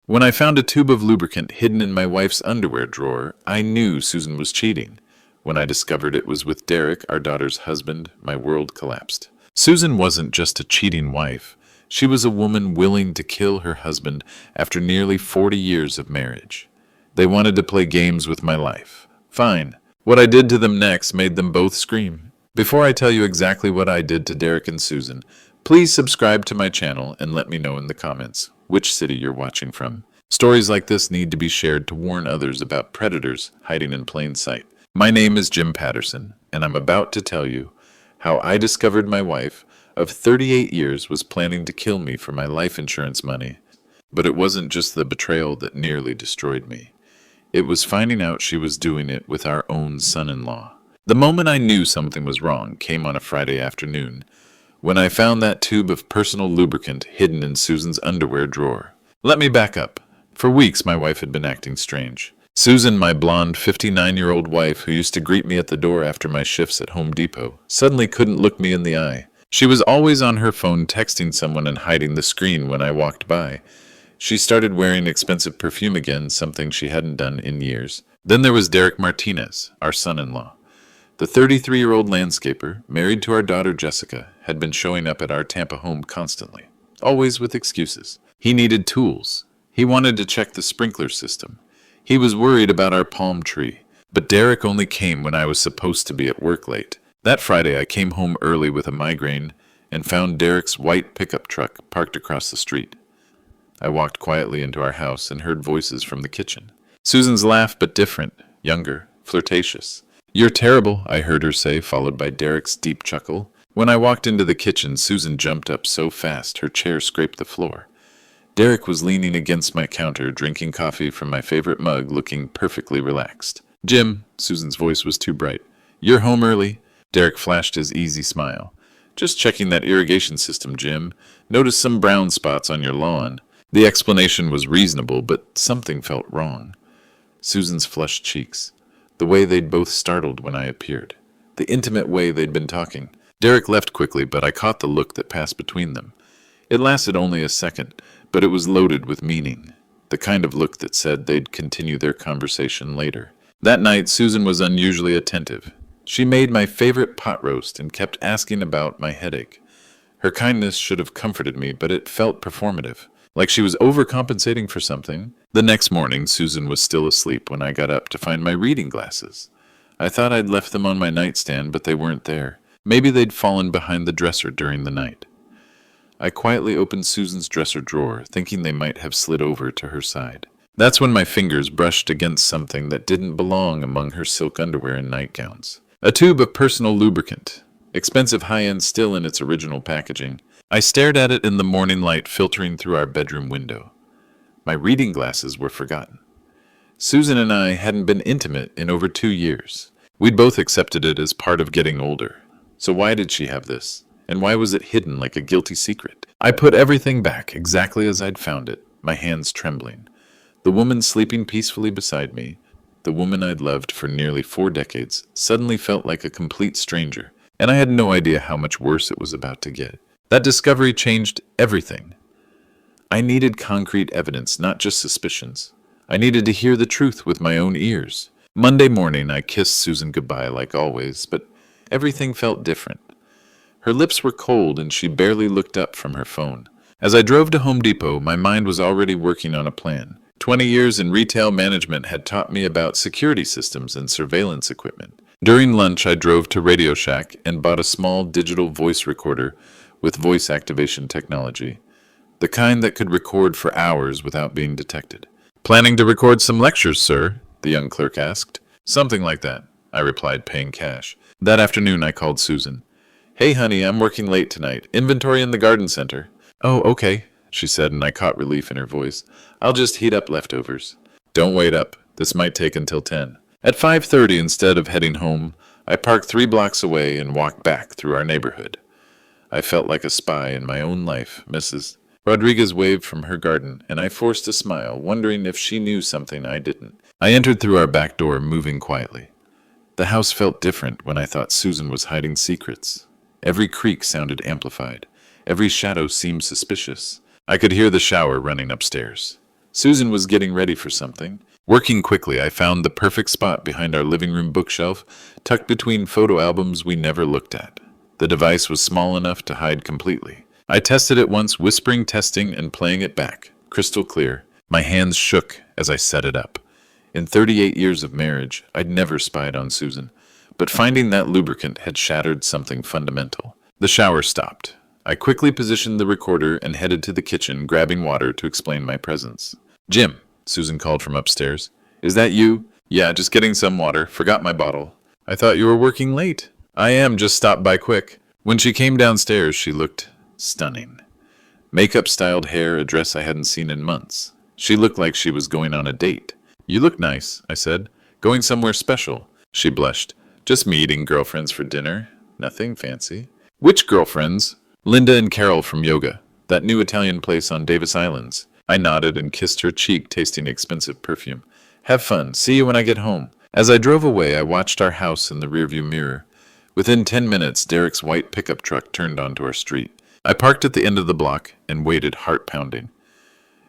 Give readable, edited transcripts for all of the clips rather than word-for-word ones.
When I found a tube of lubricant hidden in my wife's underwear drawer, I knew Susan was cheating. When I discovered it was with Derek, our daughter's husband, my world collapsed. Susan wasn't just a cheating wife. She was a woman willing to kill her husband after nearly 40 years of marriage. They wanted to play games with my life. Fine. What I did to them next made them both scream. Before I tell you exactly what I did to Derek and Susan, please subscribe to my channel and let me know in the comments which city you're watching from. Stories like this need to be shared to warn others about predators hiding in plain sight. My name is Jim Patterson, and I'm about to tell you how I discovered my wife of 38 years was planning to kill me for my life insurance money. But it wasn't just the betrayal that nearly destroyed me. It was finding out she was doing it with our own son-in-law. The moment I knew something was wrong came on a Friday afternoon, when I found that tube of personal lubricant hidden in Susan's underwear drawer. Let me back up. For weeks, my wife had been acting strange. Susan, my blonde 59-year-old wife who used to greet me at the door after my shifts at Home Depot, suddenly couldn't look me in the eye. She was always on her phone texting someone and hiding the screen when I walked by. She started wearing expensive perfume again, something she hadn't done in years. Then there was Derek Martinez, our son-in-law. The 33-year-old landscaper, married to our daughter Jessica, had been showing up at our Tampa home constantly, always with excuses. He needed tools. He wanted to check the sprinkler system. He was worried about our palm tree. But Derek only came when I was supposed to be at work late. That Friday, I came home early with a migraine and found Derek's white pickup truck parked across the street. I walked quietly into our house and heard voices from the kitchen. Susan's laugh, but different, younger, flirtatious. "You're terrible," I heard her say, followed by Derek's deep chuckle. When I walked into the kitchen, Susan jumped up so fast her chair scraped the floor. Derek was leaning against my counter, drinking coffee from my favorite mug, looking perfectly relaxed. "Jim," Susan's voice was too bright. "You're home early?" Derek flashed his easy smile. "Just checking that irrigation system, Jim. Noticed some brown spots on your lawn." The explanation was reasonable, but something felt wrong. Susan's flushed cheeks, the way they'd both startled when I appeared, the intimate way they'd been talking. Derek left quickly, but I caught the look that passed between them. It lasted only a second, but it was loaded with meaning, the kind of look that said they'd continue their conversation later. That night, Susan was unusually attentive. She made my favorite pot roast and kept asking about my headache. Her kindness should have comforted me, but it felt performative, like she was overcompensating for something. The next morning, Susan was still asleep when I got up to find my reading glasses. I thought I'd left them on my nightstand, but they weren't there. Maybe they'd fallen behind the dresser during the night. I quietly opened Susan's dresser drawer, thinking they might have slid over to her side. That's when my fingers brushed against something that didn't belong among her silk underwear and nightgowns. A tube of personal lubricant, expensive high-end still in its original packaging. I stared at it in the morning light filtering through our bedroom window. My reading glasses were forgotten. Susan and I hadn't been intimate in over 2 years. We'd both accepted it as part of getting older. So why did she have this? And why was it hidden like a guilty secret? I put everything back exactly as I'd found it, my hands trembling. The woman sleeping peacefully beside me, the woman I'd loved for nearly 4 decades, suddenly felt like a complete stranger, and I had no idea how much worse it was about to get. That discovery changed everything. I needed concrete evidence, not just suspicions. I needed to hear the truth with my own ears. Monday morning, I kissed Susan goodbye like always, but everything felt different. Her lips were cold and she barely looked up from her phone. As I drove to Home Depot, my mind was already working on a plan. 20 years in retail management had taught me about security systems and surveillance equipment. During lunch, I drove to Radio Shack and bought a small digital voice recorder with voice activation technology, the kind that could record for hours without being detected. "Planning to record some lectures, sir?" the young clerk asked. "Something like that," I replied, paying cash. That afternoon, I called Susan. "Hey, honey, I'm working late tonight. Inventory in the garden center." "Oh, okay," she said, and I caught relief in her voice. "I'll just heat up leftovers." "Don't wait up. This might take until 10. At 5:30, instead of heading home, I parked 3 blocks away and walked back through our neighborhood. I felt like a spy in my own life, Mrs. Rodriguez waved from her garden, and I forced a smile, wondering if she knew something I didn't. I entered through our back door, moving quietly. The house felt different when I thought Susan was hiding secrets. Every creak sounded amplified. Every shadow seemed suspicious. I could hear the shower running upstairs. Susan was getting ready for something. Working quickly, I found the perfect spot behind our living room bookshelf, tucked between photo albums we never looked at. The device was small enough to hide completely. I tested it once, whispering, testing, and playing it back, crystal clear. My hands shook as I set it up. In 38 years of marriage, I'd never spied on Susan, but finding that lubricant had shattered something fundamental. The shower stopped. I quickly positioned the recorder and headed to the kitchen, grabbing water to explain my presence. "Jim," Susan called from upstairs. "Is that you?" "Yeah, just getting some water. Forgot my bottle." "I thought you were working late." "I am, just stopped by quick." When she came downstairs, she looked stunning. Makeup-styled hair, a dress I hadn't seen in months. She looked like she was going on a date. "You look nice," I said. "Going somewhere special?" She blushed. "Just meeting girlfriends for dinner. Nothing fancy." "Which girlfriends?" "Linda and Carol from yoga. That new Italian place on Davis Islands." I nodded and kissed her cheek, tasting expensive perfume. "Have fun. See you when I get home." As I drove away, I watched our house in the rearview mirror. Within 10 minutes, Derek's white pickup truck turned onto our street. I parked at the end of the block and waited, heart pounding.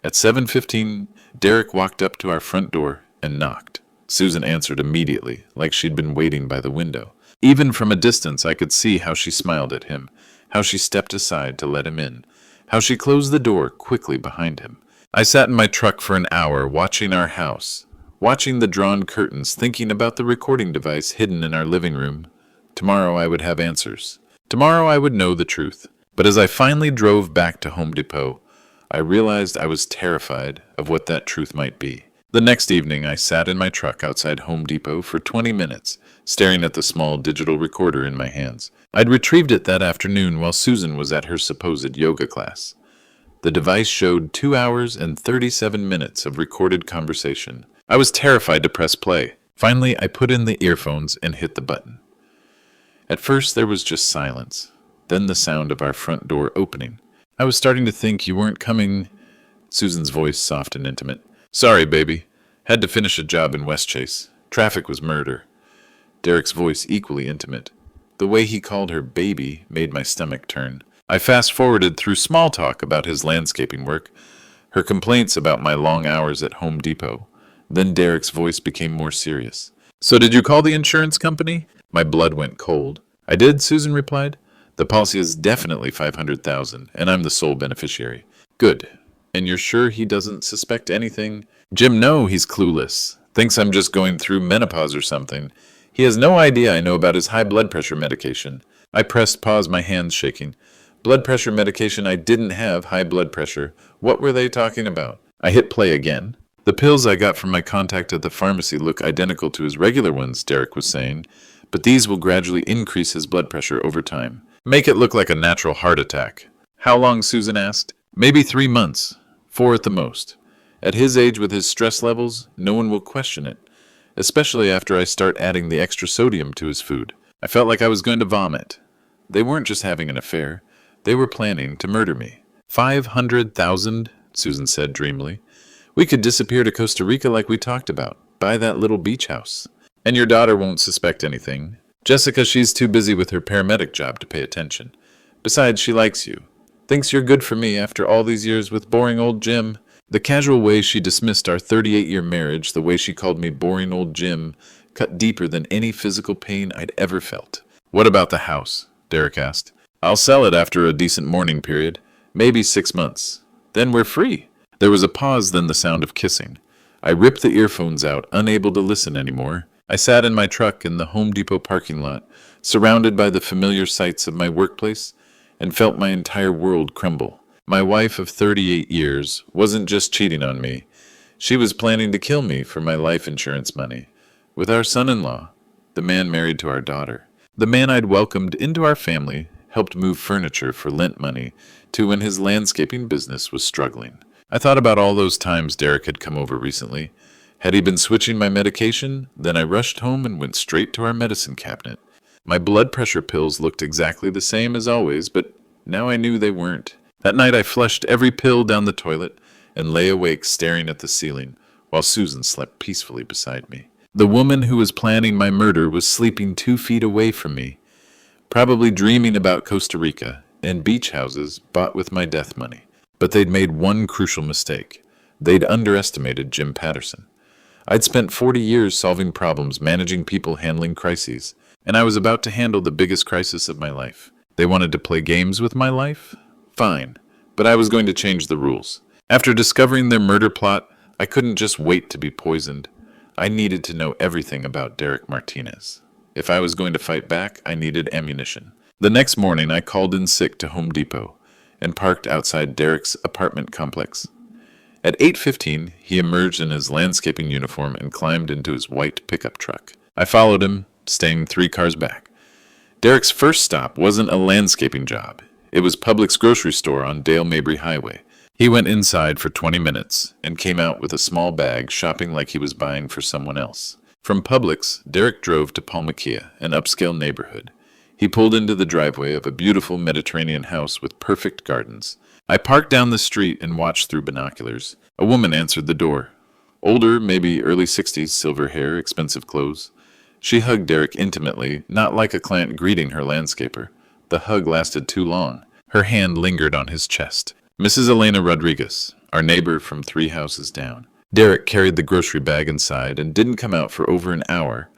At 7:15, Derek walked up to our front door and knocked. Susan answered immediately, like she'd been waiting by the window. Even from a distance, I could see how she smiled at him, how she stepped aside to let him in, how she closed the door quickly behind him. I sat in my truck for an hour, watching our house, watching the drawn curtains, thinking about the recording device hidden in our living room. Tomorrow I would have answers. Tomorrow I would know the truth. But as I finally drove back to Home Depot, I realized I was terrified of what that truth might be. The next evening, I sat in my truck outside Home Depot for 20 minutes, staring at the small digital recorder in my hands. I'd retrieved it that afternoon while Susan was at her supposed yoga class. The device showed 2 hours and 37 minutes of recorded conversation. I was terrified to press play. Finally, I put in the earphones and hit the button. At first, there was just silence, then the sound of our front door opening. "I was starting to think you weren't coming." Susan's voice soft and intimate. "Sorry, baby. Had to finish a job in Westchase. Traffic was murder." Derek's voice equally intimate. The way he called her baby made my stomach turn. I fast-forwarded through small talk about his landscaping work, her complaints about my long hours at Home Depot. Then Derek's voice became more serious. "So did you call the insurance company?" My blood went cold. "I did," Susan replied. "The policy is definitely $500,000, and I'm the sole beneficiary." "Good. And you're sure he doesn't suspect anything?" "Jim, no, he's clueless. Thinks I'm just going through menopause or something. He has no idea I know about his high blood pressure medication." I pressed pause, my hands shaking. "Blood pressure medication? I didn't have high blood pressure. What were they talking about?" I hit play again. "The pills I got from my contact at the pharmacy look identical to his regular ones," Derek was saying, "but these will gradually increase his blood pressure over time. Make it look like a natural heart attack." "How long?" Susan asked. "Maybe 3 months. 4 at the most. At his age with his stress levels, no one will question it, especially after I start adding the extra sodium to his food." I felt like I was going to vomit. They weren't just having an affair. They were planning to murder me. 500,000, Susan said dreamily. "We could disappear to Costa Rica like we talked about. Buy that little beach house. And your daughter won't suspect anything. Jessica, she's too busy with her paramedic job to pay attention. Besides, she likes you. Thinks you're good for me after all these years with boring old Jim." The casual way she dismissed our 38-year marriage, the way she called me boring old Jim, cut deeper than any physical pain I'd ever felt. "What about the house?" Derek asked. "I'll sell it after a decent mourning period. Maybe 6 months. Then we're free." There was a pause, then the sound of kissing. I ripped the earphones out, unable to listen anymore. I sat in my truck in the Home Depot parking lot, surrounded by the familiar sights of my workplace, and felt my entire world crumble. My wife of 38 years wasn't just cheating on me. She was planning to kill me for my life insurance money. With our son-in-law, the man married to our daughter, the man I'd welcomed into our family, helped move furniture for Lent money, to when his landscaping business was struggling. I thought about all those times Derek had come over recently. Had he been switching my medication? Then I rushed home and went straight to our medicine cabinet. My blood pressure pills looked exactly the same as always, but now I knew they weren't. That night I flushed every pill down the toilet and lay awake staring at the ceiling, while Susan slept peacefully beside me. The woman who was planning my murder was sleeping 2 feet away from me, probably dreaming about Costa Rica and beach houses bought with my death money. But they'd made one crucial mistake. They'd underestimated Jim Patterson. I'd spent 40 years solving problems, managing people, handling crises, and I was about to handle the biggest crisis of my life. They wanted to play games with my life? Fine, but I was going to change the rules. After discovering their murder plot, I couldn't just wait to be poisoned. I needed to know everything about Derek Martinez. If I was going to fight back, I needed ammunition. The next morning, I called in sick to Home Depot and parked outside Derek's apartment complex. At 8:15, he emerged in his landscaping uniform and climbed into his white pickup truck. I followed him, staying 3 cars back. Derek's first stop wasn't a landscaping job. It was Publix grocery store on Dale Mabry Highway. He went inside for 20 minutes and came out with a small bag, shopping like he was buying for someone else. From Publix, Derek drove to Palmaquia, an upscale neighborhood. He pulled into the driveway of a beautiful Mediterranean house with perfect gardens. I parked down the street and watched through binoculars. A woman answered the door. Older, maybe early 60s, silver hair, expensive clothes. She hugged Derek intimately, not like a client greeting her landscaper. The hug lasted too long. Her hand lingered on his chest. Mrs. Elena Rodriguez, our neighbor from 3 houses down. Derek carried the grocery bag inside and didn't come out for over an hour.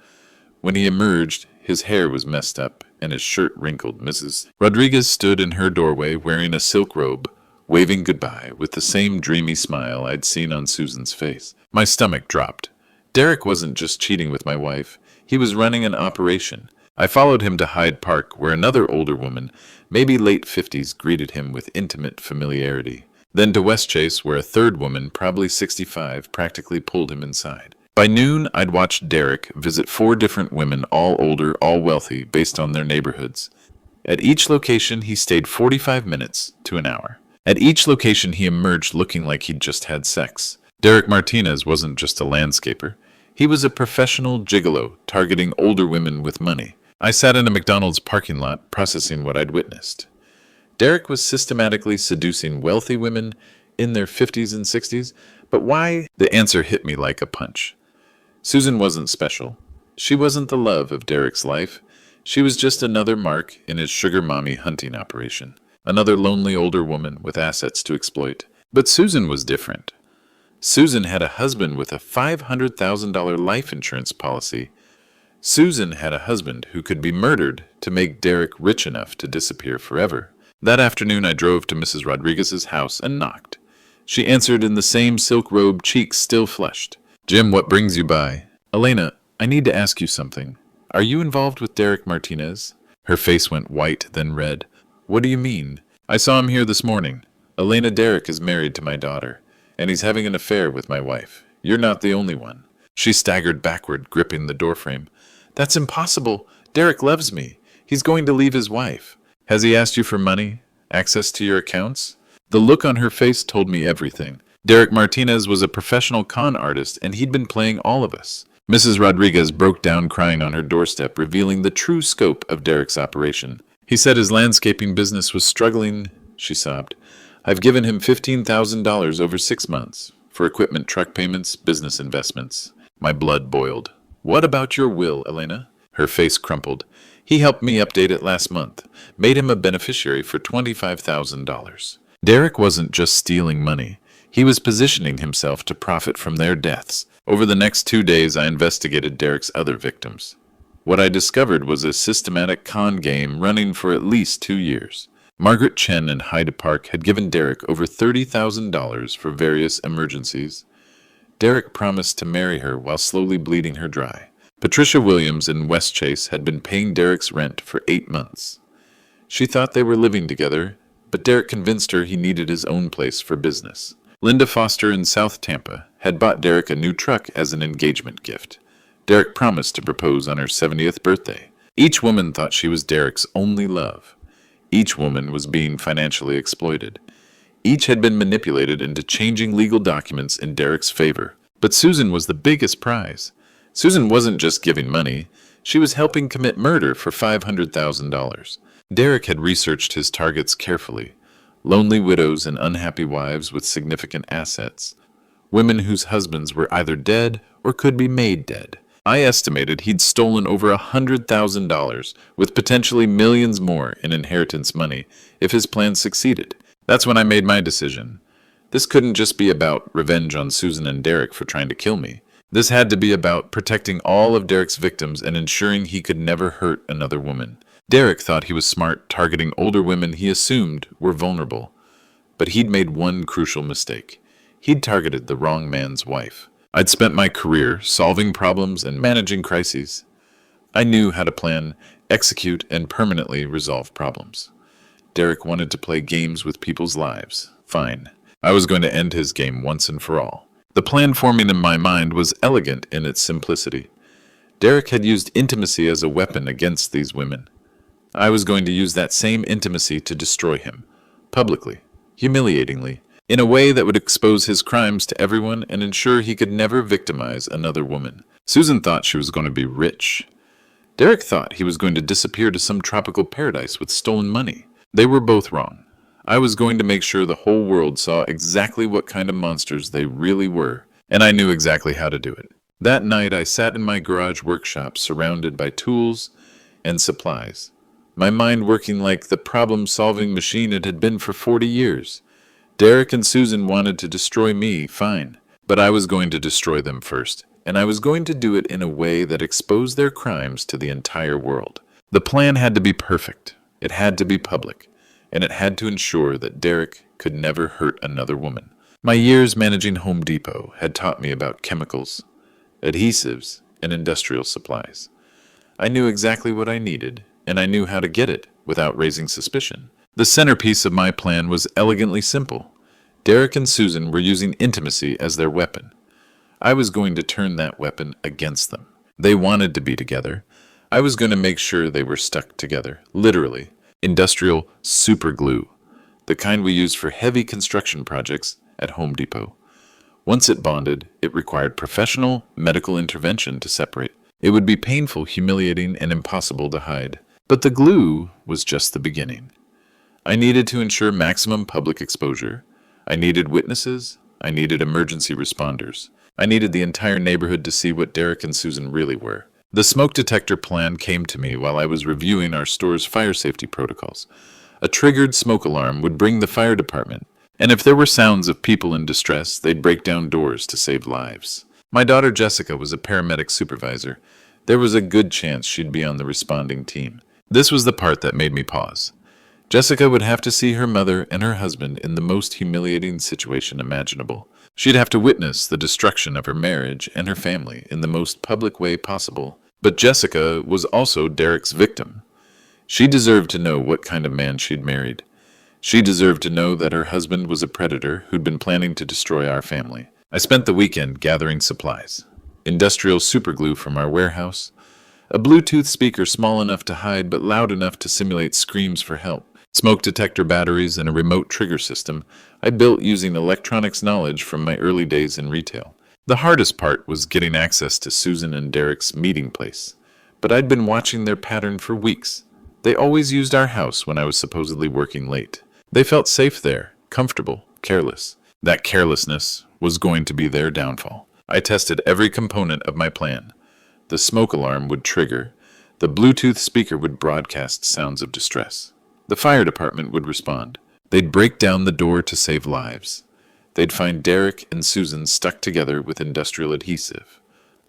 When he emerged, his hair was messed up and his shirt wrinkled. Mrs. Rodriguez stood in her doorway wearing a silk robe, waving goodbye with the same dreamy smile I'd seen on Susan's face. My stomach dropped. Derek wasn't just cheating with my wife. He was running an operation. I followed him to Hyde Park, where another older woman, maybe late 50s, greeted him with intimate familiarity. Then to Westchase, where a third woman, probably 65, practically pulled him inside. By noon, I'd watched Derek visit 4 different women, all older, all wealthy, based on their neighborhoods. At each location, he stayed 45 minutes to an hour. At each location, he emerged looking like he'd just had sex. Derek Martinez wasn't just a landscaper. He was a professional gigolo, targeting older women with money. I sat in a McDonald's parking lot, processing what I'd witnessed. Derek was systematically seducing wealthy women in their 50s and 60s, but why? The answer hit me like a punch. Susan wasn't special. She wasn't the love of Derek's life. She was just another mark in his sugar mommy hunting operation. Another lonely older woman with assets to exploit. But Susan was different. Susan had a husband with a $500,000 life insurance policy. Susan had a husband who could be murdered to make Derek rich enough to disappear forever. That afternoon, I drove to Mrs. Rodriguez's house and knocked. She answered in the same silk robe, cheeks still flushed. "Jim, what brings you by?" "Elena, I need to ask you something. Are you involved with Derek Martinez?" Her face went white, then red. "What do you mean?" "I saw him here this morning. Elena, Derek is married to my daughter, and he's having an affair with my wife. You're not the only one." She staggered backward, gripping the doorframe. "That's impossible. Derek loves me. He's going to leave his wife." "Has he asked you for money? Access to your accounts?" The look on her face told me everything. Derek Martinez was a professional con artist, and he'd been playing all of us. Mrs. Rodriguez broke down crying on her doorstep, revealing the true scope of Derek's operation. "He said his landscaping business was struggling," she sobbed. "I've given him $15,000 over 6 months for equipment, truck payments, business investments." My blood boiled. "What about your will, Elena?" Her face crumpled. "He helped me update it last month. Made him a beneficiary for $25,000. Derek wasn't just stealing money. He was positioning himself to profit from their deaths. Over the next 2 days, I investigated Derek's other victims. What I discovered was a systematic con game running for at least 2 years. Margaret Chen in Hyde Park had given Derek over $30,000 for various emergencies. Derek promised to marry her while slowly bleeding her dry. Patricia Williams in Westchase had been paying Derek's rent for 8 months. She thought they were living together, but Derek convinced her he needed his own place for business. Linda Foster in South Tampa had bought Derek a new truck as an engagement gift. Derek promised to propose on her 70th birthday. Each woman thought she was Derek's only love. Each woman was being financially exploited. Each had been manipulated into changing legal documents in Derek's favor. But Susan was the biggest prize. Susan wasn't just giving money. She was helping commit murder for $500,000. Derek had researched his targets carefully. Lonely widows and unhappy wives with significant assets. Women whose husbands were either dead or could be made dead. I estimated he'd stolen over $100,000, with potentially millions more in inheritance money if his plan succeeded. That's when I made my decision. This couldn't just be about revenge on Susan and Derek for trying to kill me. This had to be about protecting all of Derek's victims and ensuring he could never hurt another woman. Derek thought he was smart, targeting older women he assumed were vulnerable. But he'd made one crucial mistake. He'd targeted the wrong man's wife. I'd spent my career solving problems and managing crises. I knew how to plan, execute, and permanently resolve problems. Derek wanted to play games with people's lives. Fine. I was going to end his game once and for all. The plan forming in my mind was elegant in its simplicity. Derek had used intimacy as a weapon against these women. I was going to use that same intimacy to destroy him, publicly, humiliatingly, in a way that would expose his crimes to everyone and ensure he could never victimize another woman. Susan thought she was going to be rich. Derek thought he was going to disappear to some tropical paradise with stolen money. They were both wrong. I was going to make sure the whole world saw exactly what kind of monsters they really were, and I knew exactly how to do it. That night I sat in my garage workshop surrounded by tools and supplies, my mind working like the problem-solving machine it had been for 40 years. Derek and Susan wanted to destroy me, fine, but I was going to destroy them first, and I was going to do it in a way that exposed their crimes to the entire world. The plan had to be perfect, it had to be public, and it had to ensure that Derek could never hurt another woman. My years managing Home Depot had taught me about chemicals, adhesives, and industrial supplies. I knew exactly what I needed, and I knew how to get it without raising suspicion. The centerpiece of my plan was elegantly simple. Derek and Susan were using intimacy as their weapon. I was going to turn that weapon against them. They wanted to be together. I was going to make sure they were stuck together, literally. Industrial super glue, the kind we use for heavy construction projects at Home Depot. Once it bonded, it required professional medical intervention to separate. It would be painful, humiliating, and impossible to hide. But the glue was just the beginning. I needed to ensure maximum public exposure. I needed witnesses. I needed emergency responders. I needed the entire neighborhood to see what Derek and Susan really were. The smoke detector plan came to me while I was reviewing our store's fire safety protocols. A triggered smoke alarm would bring the fire department, and if there were sounds of people in distress, they'd break down doors to save lives. My daughter Jessica was a paramedic supervisor. There was a good chance she'd be on the responding team. This was the part that made me pause. Jessica would have to see her mother and her husband in the most humiliating situation imaginable. She'd have to witness the destruction of her marriage and her family in the most public way possible. But Jessica was also Derek's victim. She deserved to know what kind of man she'd married. She deserved to know that her husband was a predator who'd been planning to destroy our family. I spent the weekend gathering supplies. Industrial superglue from our warehouse, a Bluetooth speaker small enough to hide but loud enough to simulate screams for help, smoke detector batteries, and a remote trigger system I built using electronics knowledge from my early days in retail. The hardest part was getting access to Susan and Derek's meeting place, but I'd been watching their pattern for weeks. They always used our house when I was supposedly working late. They felt safe there, comfortable, careless. That carelessness was going to be their downfall. I tested every component of my plan. The smoke alarm would trigger. The Bluetooth speaker would broadcast sounds of distress. The fire department would respond. They'd break down the door to save lives. They'd find Derek and Susan stuck together with industrial adhesive,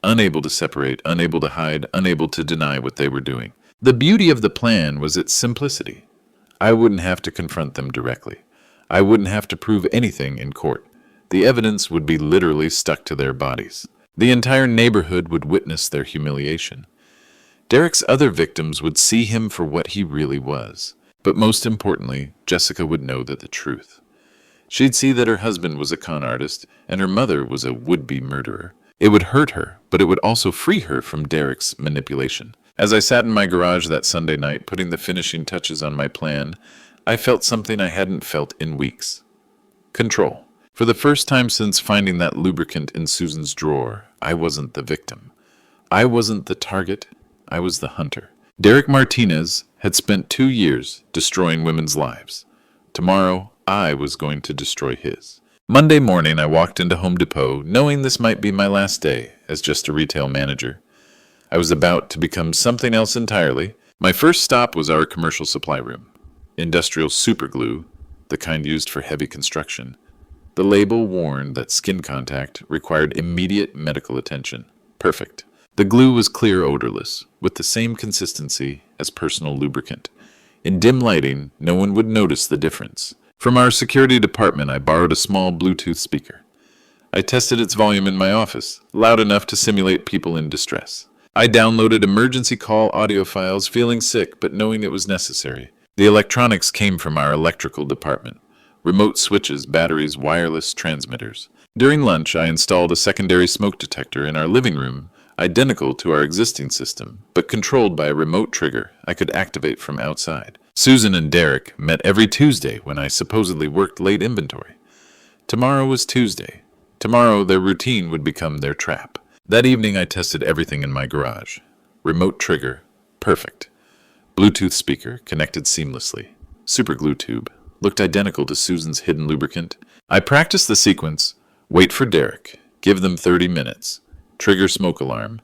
unable to separate, unable to hide, unable to deny what they were doing. The beauty of the plan was its simplicity. I wouldn't have to confront them directly. I wouldn't have to prove anything in court. The evidence would be literally stuck to their bodies. The entire neighborhood would witness their humiliation. Derek's other victims would see him for what he really was. But most importantly, Jessica would know the truth. She'd see that her husband was a con artist and her mother was a would-be murderer. It would hurt her, but it would also free her from Derek's manipulation. As I sat in my garage that Sunday night, putting the finishing touches on my plan, I felt something I hadn't felt in weeks. Control. For the first time since finding that lubricant in Susan's drawer, I wasn't the victim. I wasn't the target. I was the hunter. Derek Martinez had spent 2 years destroying women's lives. Tomorrow, I was going to destroy his. Monday morning, I walked into Home Depot, knowing this might be my last day as just a retail manager. I was about to become something else entirely. My first stop was our commercial supply room. Industrial superglue, the kind used for heavy construction, The label warned that skin contact required immediate medical attention. Perfect. The glue was clear, odorless, with the same consistency as personal lubricant. In dim lighting, no one would notice the difference. From our security department, I borrowed a small Bluetooth speaker. I tested its volume in my office, loud enough to simulate people in distress. I downloaded emergency call audio files, feeling sick but knowing it was necessary. The electronics came from our electrical department. Remote switches, batteries, wireless transmitters. During lunch, I installed a secondary smoke detector in our living room, identical to our existing system, but controlled by a remote trigger I could activate from outside. Susan and Derek met every Tuesday when I supposedly worked late inventory. Tomorrow was Tuesday. Tomorrow, their routine would become their trap. That evening, I tested everything in my garage. Remote trigger, perfect. Bluetooth speaker, connected seamlessly. Super glue tube, looked identical to Susan's hidden lubricant. I practiced the sequence. Wait for Derek. Give them 30 minutes. Trigger smoke alarm.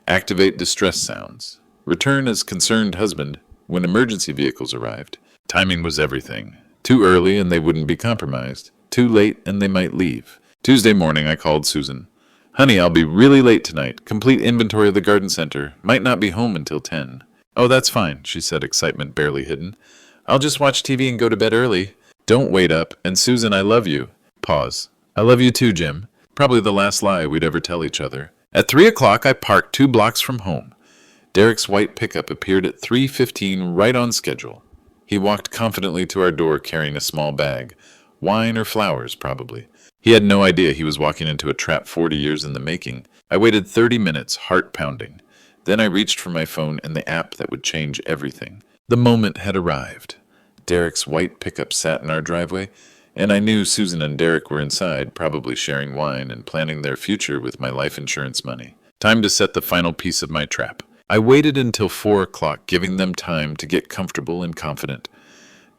Activate distress sounds. Return as concerned husband when emergency vehicles arrived. Timing was everything. Too early and they wouldn't be compromised. Too late and they might leave. Tuesday morning, I called Susan. Honey, I'll be really late tonight. Complete inventory of the garden center. Might not be home until 10. Oh, that's fine, she said, excitement barely hidden. I'll just watch TV and go to bed early. Don't wait up. And Susan, I love you. Pause. I love you too, Jim. Probably the last lie we'd ever tell each other. At 3 o'clock, I parked 2 blocks from home. Derek's white pickup appeared at 3:15, right on schedule. He walked confidently to our door carrying a small bag. Wine or flowers, probably. He had no idea he was walking into a trap 40 years in the making. I waited 30 minutes, heart pounding. Then I reached for my phone and the app that would change everything. The moment had arrived. Derek's white pickup sat in our driveway, and I knew Susan and Derek were inside, probably sharing wine and planning their future with my life insurance money. Time to set the final piece of my trap. I waited until 4 o'clock, giving them time to get comfortable and confident.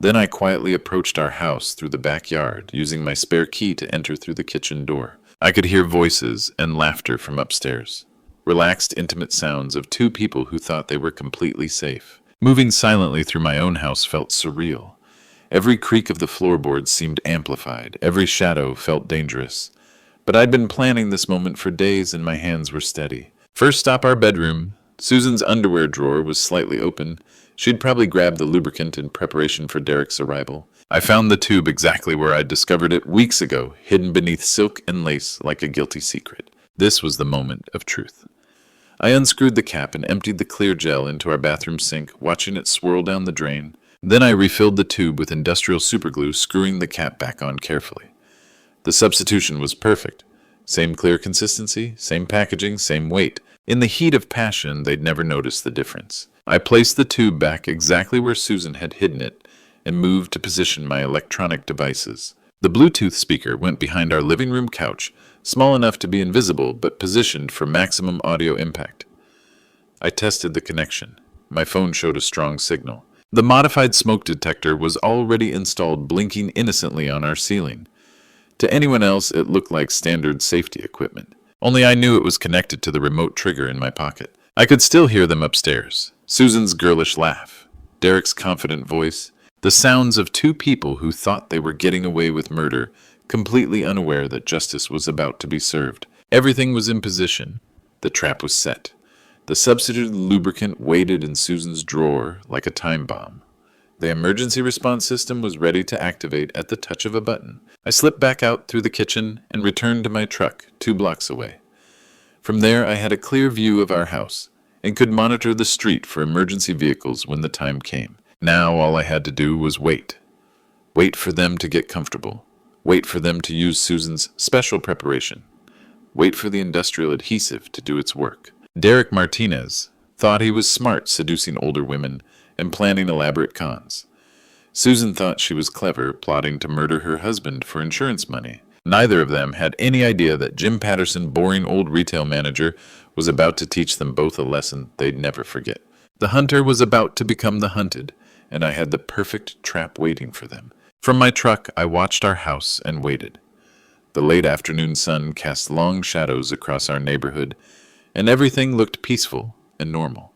Then I quietly approached our house through the backyard, using my spare key to enter through the kitchen door. I could hear voices and laughter from upstairs. Relaxed, intimate sounds of 2 people who thought they were completely safe. Moving silently through my own house felt surreal. Every creak of the floorboards seemed amplified. Every shadow felt dangerous. But I'd been planning this moment for days and my hands were steady. First stop, our bedroom. Susan's underwear drawer was slightly open. She'd probably grabbed the lubricant in preparation for Derek's arrival. I found the tube exactly where I'd discovered it weeks ago, hidden beneath silk and lace like a guilty secret. This was the moment of truth. I unscrewed the cap and emptied the clear gel into our bathroom sink, watching it swirl down the drain. Then I refilled the tube with industrial superglue, screwing the cap back on carefully. The substitution was perfect. Same clear consistency, same packaging, same weight. In the heat of passion, they'd never noticed the difference. I placed the tube back exactly where Susan had hidden it and moved to position my electronic devices. The Bluetooth speaker went behind our living room couch, small enough to be invisible but positioned for maximum audio impact. I tested the connection. My phone showed a strong signal. The modified smoke detector was already installed, blinking innocently on our ceiling. To anyone else, it looked like standard safety equipment. Only I knew it was connected to the remote trigger in my pocket. I could still hear them upstairs. Susan's girlish laugh, Derek's confident voice, the sounds of 2 people who thought they were getting away with murder, completely unaware that justice was about to be served. Everything was in position. The trap was set. The substituted lubricant waited in Susan's drawer like a time bomb. The emergency response system was ready to activate at the touch of a button. I slipped back out through the kitchen and returned to my truck 2 blocks away. From there, I had a clear view of our house and could monitor the street for emergency vehicles when the time came. Now all I had to do was wait. Wait for them to get comfortable. Wait for them to use Susan's special preparation. Wait for the industrial adhesive to do its work. Derek Martinez thought he was smart, seducing older women and planning elaborate cons. Susan thought she was clever, plotting to murder her husband for insurance money. Neither of them had any idea that Jim Patterson, boring old retail manager, was about to teach them both a lesson they'd never forget. The hunter was about to become the hunted, and I had the perfect trap waiting for them. From my truck, I watched our house and waited. The late afternoon sun cast long shadows across our neighborhood, and everything looked peaceful and normal.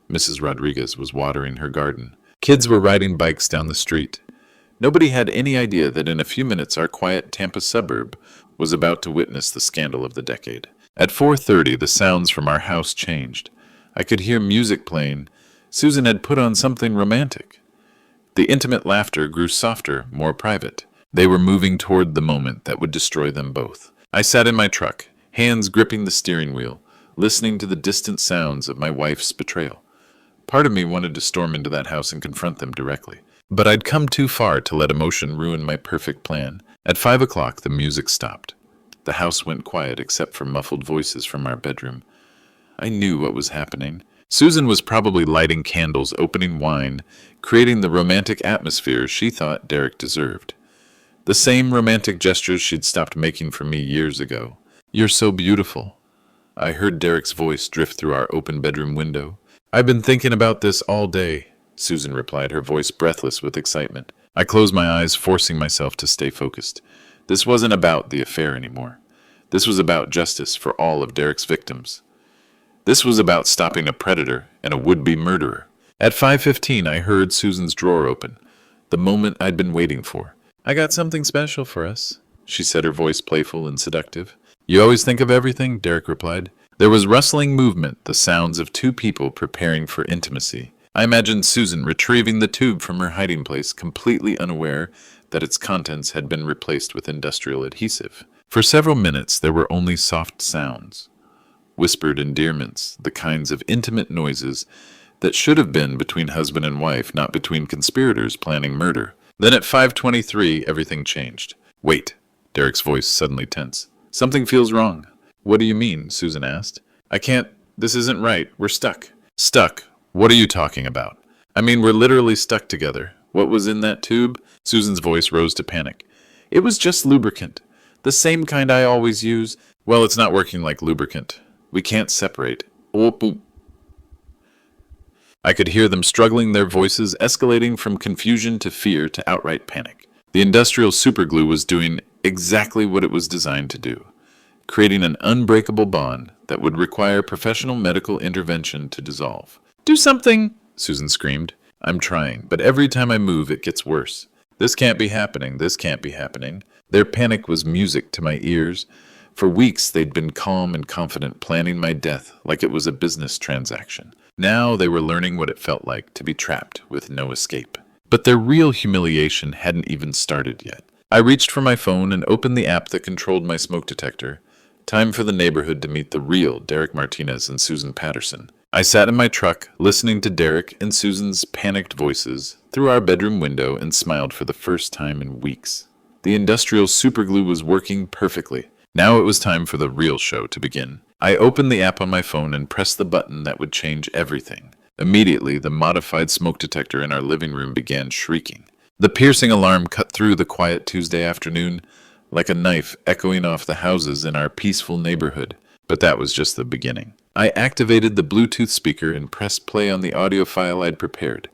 Mrs. Rodriguez was watering her garden. Kids were riding bikes down the street. Nobody had any idea that in a few minutes our quiet Tampa suburb was about to witness the scandal of the decade. At 4:30, the sounds from our house changed. I could hear music playing. Susan had put on something romantic. The intimate laughter grew softer, more private. They were moving toward the moment that would destroy them both. I sat in my truck, hands gripping the steering wheel, listening to the distant sounds of my wife's betrayal. Part of me wanted to storm into that house and confront them directly. But I'd come too far to let emotion ruin my perfect plan. At 5 o'clock, the music stopped. The house went quiet except for muffled voices from our bedroom. I knew what was happening. Susan was probably lighting candles, opening wine, creating the romantic atmosphere she thought Derek deserved. The same romantic gestures she'd stopped making for me years ago. "You're so beautiful." I heard Derek's voice drift through our open bedroom window. "I've been thinking about this all day," Susan replied, her voice breathless with excitement. I closed my eyes, forcing myself to stay focused. This wasn't about the affair anymore. This was about justice for all of Derek's victims. This was about stopping a predator and a would-be murderer. At 5:15, I heard Susan's drawer open, the moment I'd been waiting for. "I got something special for us," she said, her voice playful and seductive. "You always think of everything," Derek replied. There was rustling movement, the sounds of two people preparing for intimacy. I imagined Susan retrieving the tube from her hiding place, completely unaware that its contents had been replaced with industrial adhesive. For several minutes, there were only soft sounds, whispered endearments, the kinds of intimate noises that should have been between husband and wife, not between conspirators planning murder. Then at 5:23, everything changed. "Wait," Derek's voice suddenly tense. "Something feels wrong." "What do you mean?" Susan asked. "I can't. This isn't right. We're stuck." "Stuck? What are you talking about?" "I mean, we're literally stuck together. What was in that tube?" Susan's voice rose to panic. "It was just lubricant. The same kind I always use." "Well, it's not working like lubricant. We can't separate." "Oh, boop." I could hear them struggling, their voices escalating from confusion to fear to outright panic. The industrial superglue was doing exactly what it was designed to do, creating an unbreakable bond that would require professional medical intervention to dissolve. "Do something!" Susan screamed. "I'm trying, but every time I move it gets worse. This can't be happening. This can't be happening." Their panic was music to my ears. For weeks they'd been calm and confident, planning my death like it was a business transaction. Now they were learning what it felt like to be trapped with no escape. But their real humiliation hadn't even started yet. I reached for my phone and opened the app that controlled my smoke detector. Time for the neighborhood to meet the real Derek Martinez and Susan Patterson. I sat in my truck, listening to Derek and Susan's panicked voices through our bedroom window, and smiled for the first time in weeks. The industrial superglue was working perfectly. Now it was time for the real show to begin. I opened the app on my phone and pressed the button that would change everything. Immediately, the modified smoke detector in our living room began shrieking. The piercing alarm cut through the quiet Tuesday afternoon like a knife echoing off the houses in our peaceful neighborhood. But that was just the beginning. I activated the Bluetooth speaker and pressed play on the audio file I'd prepared.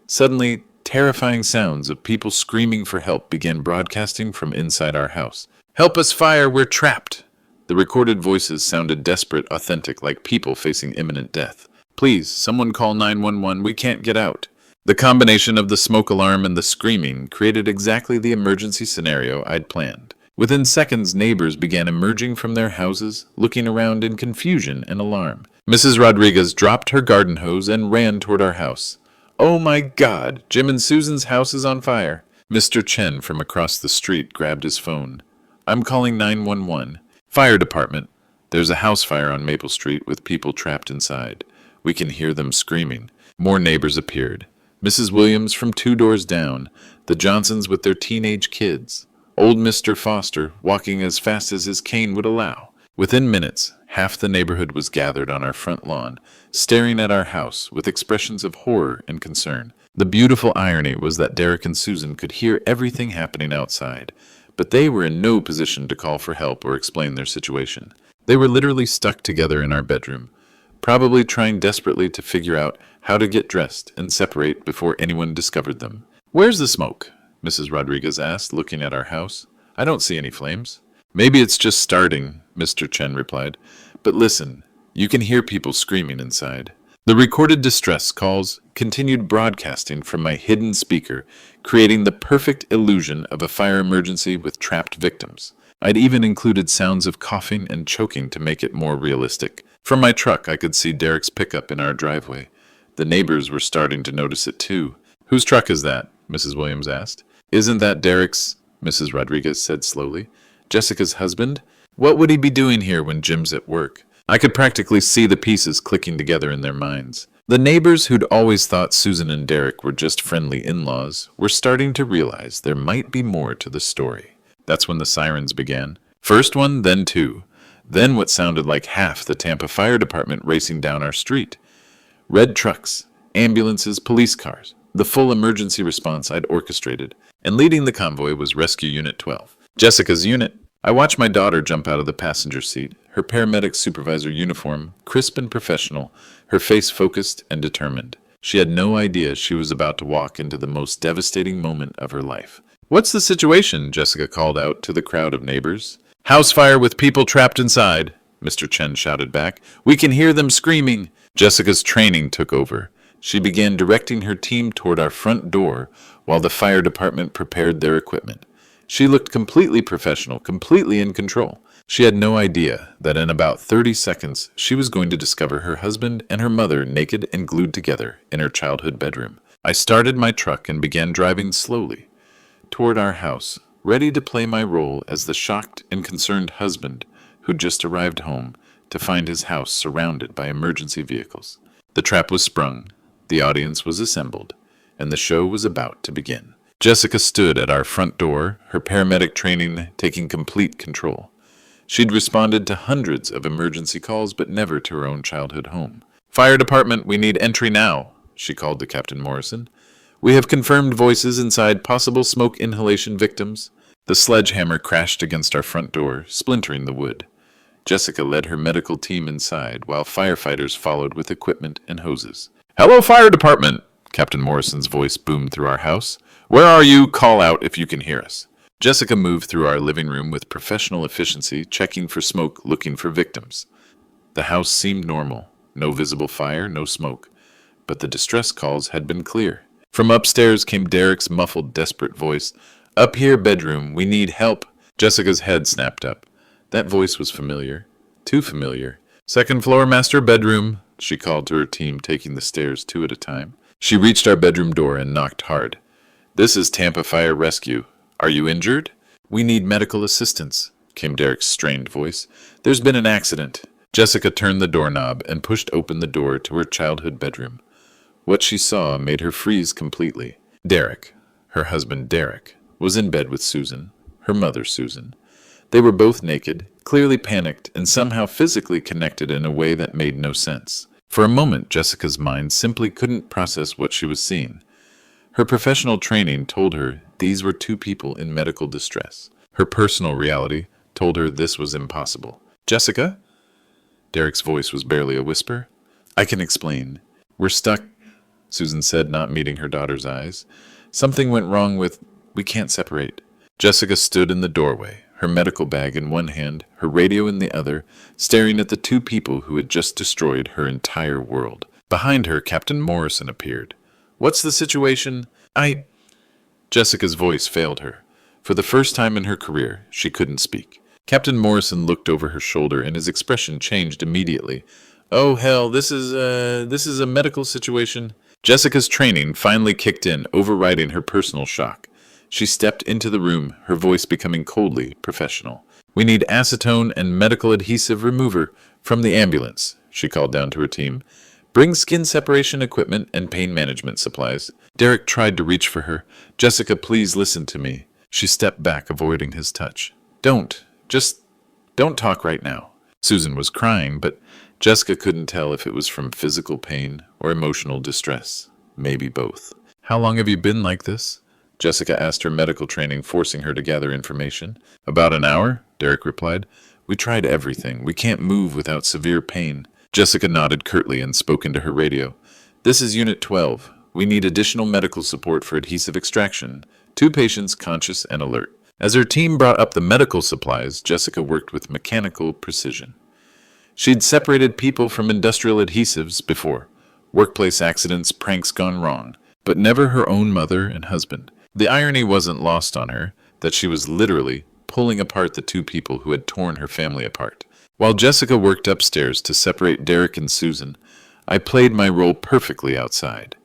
Suddenly, terrifying sounds of people screaming for help began broadcasting from inside our house. "Help us, fire! We're trapped!" The recorded voices sounded desperate, authentic, like people facing imminent death. "Please, someone call 911. We can't get out." The combination of the smoke alarm and the screaming created exactly the emergency scenario I'd planned. Within seconds, neighbors began emerging from their houses, looking around in confusion and alarm. Mrs. Rodriguez dropped her garden hose and ran toward our house. "Oh my God! Jim and Susan's house is on fire!" Mr. Chen from across the street grabbed his phone. "I'm calling 911. Fire department. There's a house fire on Maple Street with people trapped inside. We can hear them screaming." More neighbors appeared. Mrs. Williams from 2 doors down, the Johnsons with their teenage kids, old Mr. Foster walking as fast as his cane would allow. Within minutes, half the neighborhood was gathered on our front lawn, staring at our house with expressions of horror and concern. The beautiful irony was that Derek and Susan could hear everything happening outside, but they were in no position to call for help or explain their situation. They were literally stuck together in our bedroom, probably trying desperately to figure out how to get dressed and separate before anyone discovered them. "Where's the smoke?" Mrs. Rodriguez asked, looking at our house. "I don't see any flames." "Maybe it's just starting," Mr. Chen replied. "But listen, you can hear people screaming inside." The recorded distress calls continued broadcasting from my hidden speaker, creating the perfect illusion of a fire emergency with trapped victims. I'd even included sounds of coughing and choking to make it more realistic. From my truck, I could see Derek's pickup in our driveway. The neighbors were starting to notice it too. "Whose truck is that?" Mrs. Williams asked. "Isn't that Derek's?" Mrs. Rodriguez said slowly. "Jessica's husband? What would he be doing here when Jim's at work?" I could practically see the pieces clicking together in their minds. The neighbors who'd always thought Susan and Derek were just friendly in-laws were starting to realize there might be more to the story. That's when the sirens began. First one, then two. Then what sounded like half the Tampa Fire Department racing down our street. Red trucks, ambulances, police cars. The full emergency response I'd orchestrated. And leading the convoy was Rescue Unit 12. Jessica's unit. I watched my daughter jump out of the passenger seat, her paramedic supervisor uniform, crisp and professional, her face focused and determined. She had no idea she was about to walk into the most devastating moment of her life. "What's the situation?" Jessica called out to the crowd of neighbors. "House fire with people trapped inside," Mr. Chen shouted back. "We can hear them screaming." Jessica's training took over. She began directing her team toward our front door while the fire department prepared their equipment. She looked completely professional, completely in control. She had no idea that in about 30 seconds she was going to discover her husband and her mother naked and glued together in her childhood bedroom. I started my truck and began driving slowly toward our house, ready to play my role as the shocked and concerned husband who'd just arrived home to find his house surrounded by emergency vehicles. The trap was sprung, the audience was assembled, and the show was about to begin. Jessica stood at our front door, her paramedic training taking complete control. She'd responded to hundreds of emergency calls, but never to her own childhood home. "Fire department, we need entry now," she called to Captain Morrison. "We have confirmed voices inside possible smoke inhalation victims." The sledgehammer crashed against our front door, splintering the wood. Jessica led her medical team inside, while firefighters followed with equipment and hoses. "Hello, fire department!" Captain Morrison's voice boomed through our house. "Where are you? Call out if you can hear us." Jessica moved through our living room with professional efficiency, checking for smoke, looking for victims. The house seemed normal. No visible fire, no smoke. But the distress calls had been clear. From upstairs came Derek's muffled, desperate voice. "Up here, bedroom. We need help." Jessica's head snapped up. That voice was familiar. Too familiar. "Second floor, master bedroom," she called to her team, taking the stairs two at a time. She reached our bedroom door and knocked hard. "This is Tampa Fire Rescue. Are you injured?" "We need medical assistance," came Derek's strained voice. "There's been an accident." Jessica turned the doorknob and pushed open the door to her childhood bedroom. What she saw made her freeze completely. Derek, her husband Derek, was in bed with Susan, her mother Susan. They were both naked, clearly panicked, and somehow physically connected in a way that made no sense. For a moment, Jessica's mind simply couldn't process what she was seeing. Her professional training told her these were two people in medical distress. Her personal reality told her this was impossible. "Jessica?" Derek's voice was barely a whisper. "I can explain. We're stuck," Susan said, not meeting her daughter's eyes. "Something went wrong with... we can't separate." Jessica stood in the doorway, her medical bag in one hand, her radio in the other, staring at the two people who had just destroyed her entire world. Behind her, Captain Morrison appeared. "What's the situation?" Jessica's voice failed her. For the first time in her career, she couldn't speak. Captain Morrison looked over her shoulder, and his expression changed immediately. "Oh, hell, this is a medical situation." Jessica's training finally kicked in, overriding her personal shock. She stepped into the room, her voice becoming coldly professional. "We need acetone and medical adhesive remover from the ambulance," she called down to her team. "Bring skin separation equipment and pain management supplies." Derek tried to reach for her. "Jessica, please listen to me." She stepped back, avoiding his touch. Don't talk right now." Susan was crying, but Jessica couldn't tell if it was from physical pain or emotional distress. Maybe both. "How long have you been like this?" Jessica asked her medical training, forcing her to gather information. "About an hour," Derek replied. "We tried everything. We can't move without severe pain." Jessica nodded curtly and spoke into her radio. "This is Unit 12. We need additional medical support for adhesive extraction. 2 patients conscious and alert." As her team brought up the medical supplies, Jessica worked with mechanical precision. She'd separated people from industrial adhesives before. Workplace accidents, pranks gone wrong, but never her own mother and husband. The irony wasn't lost on her that she was literally pulling apart the two people who had torn her family apart. While Jessica worked upstairs to separate Derek and Susan, I played my role perfectly outside.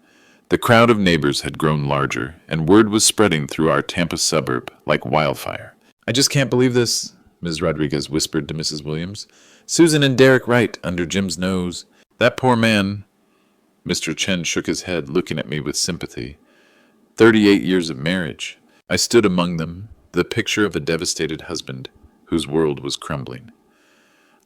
The crowd of neighbors had grown larger, and word was spreading through our Tampa suburb like wildfire. "I just can't believe this," Ms. Rodriguez whispered to Mrs. Williams. "Susan and Derek right under Jim's nose. That poor man." Mr. Chen shook his head, looking at me with sympathy. 38 years of marriage. I stood among them, the picture of a devastated husband whose world was crumbling.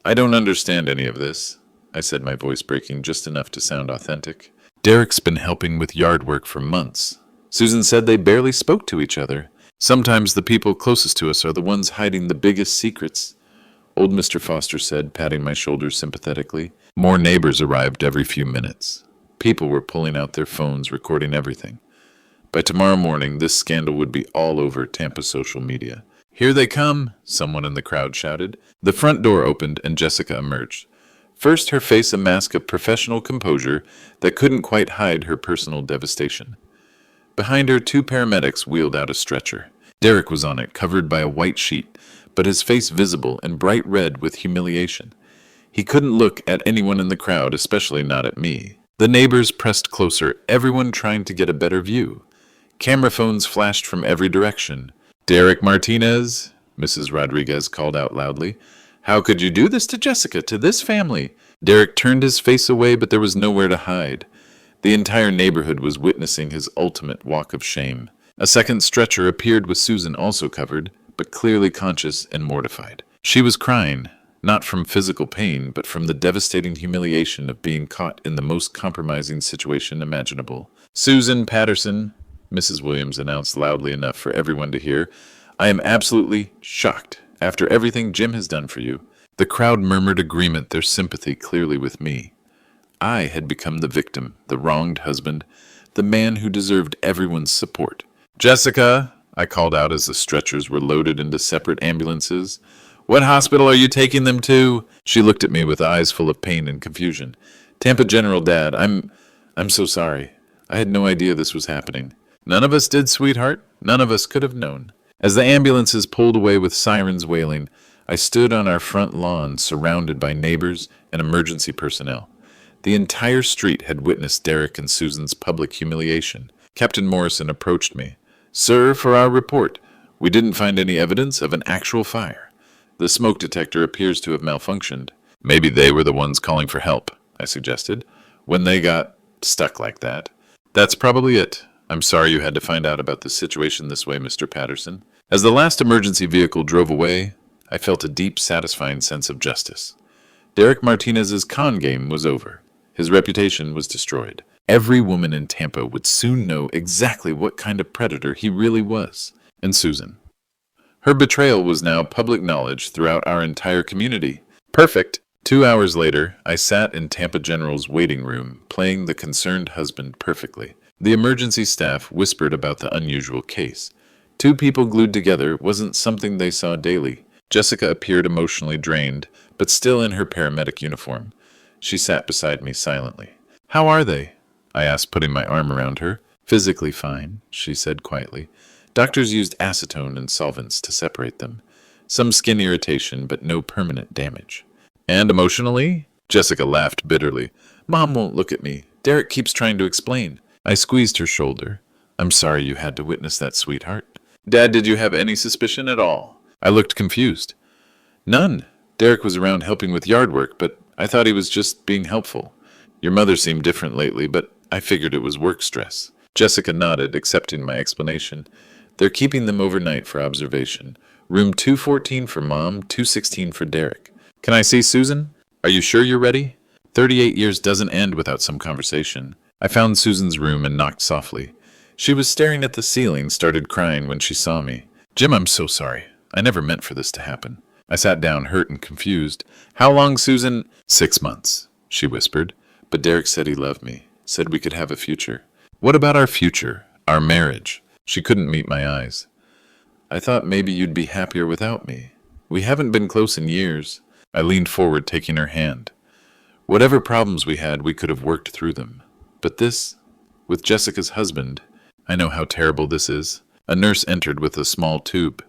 "I don't understand any of this," I said, my voice breaking just enough to sound authentic. "Derek's been helping with yard work for months. Susan said they barely spoke to each other. Sometimes the people closest to us are the ones hiding the biggest secrets," old Mr. Foster said, patting my shoulder sympathetically. More neighbors arrived every few minutes. People were pulling out their phones, recording everything. By tomorrow morning, this scandal would be all over Tampa social media. "Here they come," someone in the crowd shouted. The front door opened and Jessica emerged. First, her face a mask of professional composure that couldn't quite hide her personal devastation. Behind her, two paramedics wheeled out a stretcher. Derek was on it, covered by a white sheet, but his face visible and bright red with humiliation. He couldn't look at anyone in the crowd, especially not at me. The neighbors pressed closer, everyone trying to get a better view. Camera phones flashed from every direction. "Derek Martinez," Mrs. Rodriguez called out loudly. "How could you do this to Jessica, to this family?" Derek turned his face away, but there was nowhere to hide. The entire neighborhood was witnessing his ultimate walk of shame. A second stretcher appeared with Susan also covered, but clearly conscious and mortified. She was crying, not from physical pain, but from the devastating humiliation of being caught in the most compromising situation imaginable. "Susan Patterson," Mrs. Williams announced loudly enough for everyone to hear, "I am absolutely shocked after everything Jim has done for you." The crowd murmured agreement, their sympathy clearly with me. I had become the victim, the wronged husband, the man who deserved everyone's support. "Jessica," I called out as the stretchers were loaded into separate ambulances. "What hospital are you taking them to?" She looked at me with eyes full of pain and confusion. "Tampa General, Dad. I'm so sorry. I had no idea this was happening." "None of us did, sweetheart. None of us could have known." As the ambulances pulled away with sirens wailing, I stood on our front lawn, surrounded by neighbors and emergency personnel. The entire street had witnessed Derek and Susan's public humiliation. Captain Morrison approached me. "Sir, for our report, we didn't find any evidence of an actual fire. The smoke detector appears to have malfunctioned." "Maybe they were the ones calling for help," I suggested, "when they got stuck like that." "That's probably it. I'm sorry you had to find out about the situation this way, Mr. Patterson." As the last emergency vehicle drove away, I felt a deep, satisfying sense of justice. Derek Martinez's con game was over. His reputation was destroyed. Every woman in Tampa would soon know exactly what kind of predator he really was. And Susan. Her betrayal was now public knowledge throughout our entire community. Perfect. 2 hours later, I sat in Tampa General's waiting room, playing the concerned husband perfectly. The emergency staff whispered about the unusual case. Two people glued together wasn't something they saw daily. Jessica appeared emotionally drained, but still in her paramedic uniform. She sat beside me silently. "How are they?" I asked, putting my arm around her. "Physically fine," she said quietly. "Doctors used acetone and solvents to separate them. Some skin irritation, but no permanent damage." "And emotionally?" Jessica laughed bitterly. "Mom won't look at me. Derek keeps trying to explain." I squeezed her shoulder. "I'm sorry you had to witness that, sweetheart." "Dad, did you have any suspicion at all?" I looked confused. "None. Derek was around helping with yard work, but I thought he was just being helpful. Your mother seemed different lately, but I figured it was work stress." Jessica nodded, accepting my explanation. "They're keeping them overnight for observation. Room 214 for Mom, 216 for Derek. Can I see Susan? Are you sure you're ready?" 38 years doesn't end without some conversation. I found Susan's room and knocked softly. She was staring at the ceiling, started crying when she saw me. "Jim, I'm so sorry. I never meant for this to happen." I sat down, hurt and confused. "How long, Susan?" 6 months, she whispered. "But Derek said he loved me, said we could have a future." "What about our future, our marriage?" She couldn't meet my eyes. "I thought maybe you'd be happier without me. We haven't been close in years." I leaned forward, taking her hand. "Whatever problems we had, we could have worked through them. But this, with Jessica's husband, I know how terrible this is. A nurse entered with a small tube.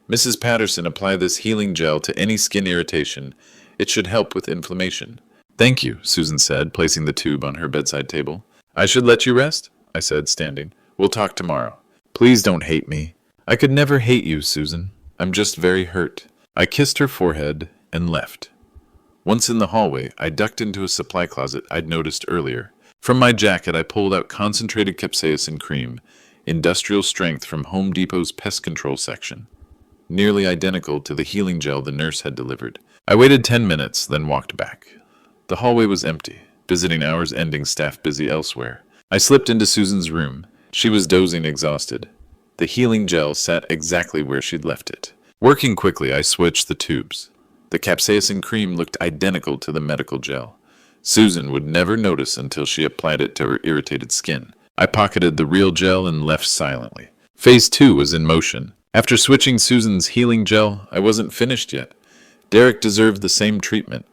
Mrs. Patterson, apply this healing gel to any skin irritation. It should help with inflammation. Thank you, Susan said, placing the tube on her bedside table. I should let you rest, I said, standing. We'll talk tomorrow. Please don't hate me. I could never hate you, Susan. I'm just very hurt. I kissed her forehead and left. Once in the hallway, I ducked into a supply closet I'd noticed earlier. From my jacket, I pulled out concentrated capsaicin cream, industrial strength from Home Depot's pest control section, nearly identical to the healing gel the nurse had delivered. I waited 10 minutes, then walked back. The hallway was empty, visiting hours ending, staff busy elsewhere. I slipped into Susan's room. She was dozing, exhausted. The healing gel sat exactly where she'd left it. Working quickly, I switched the tubes. The capsaicin cream looked identical to the medical gel. Susan would never notice until she applied it to her irritated skin. I pocketed the real gel and left silently. Phase 2 was in motion. After switching Susan's healing gel, I wasn't finished yet. Derek deserved the same treatment.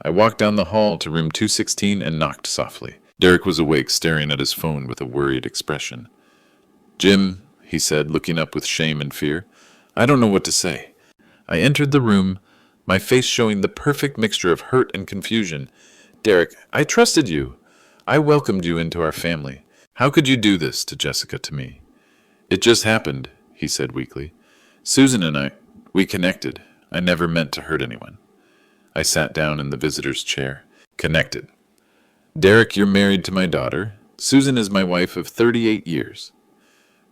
I walked down the hall to room 216 and knocked softly. Derek was awake, staring at his phone with a worried expression. Jim, he said, looking up with shame and fear. I don't know what to say. I entered the room, my face showing the perfect mixture of hurt and confusion. Derek, I trusted you. I welcomed you into our family. How could you do this to Jessica, to me? It just happened, he said weakly. Susan and we connected. I never meant to hurt anyone. I sat down in the visitor's chair. Connected. Derek, you're married to my daughter. Susan is my wife of 38 years.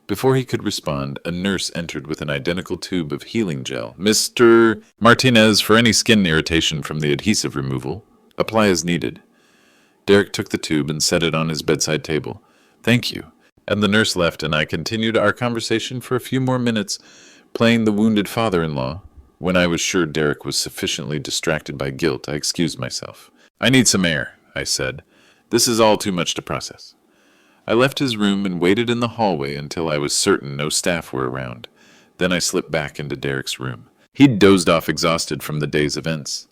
Before he could respond, a nurse entered with an identical tube of healing gel. Mr. Martinez, for any skin irritation from the adhesive removal, apply as needed. Derek took the tube and set it on his bedside table. Thank you. And the nurse left, and I continued our conversation for a few more minutes, playing the wounded father-in-law. When I was sure Derek was sufficiently distracted by guilt, I excused myself. I need some air, I said. This is all too much to process. I left his room and waited in the hallway until I was certain no staff were around. Then I slipped back into Derek's room. He'd dozed off, exhausted from the day's events.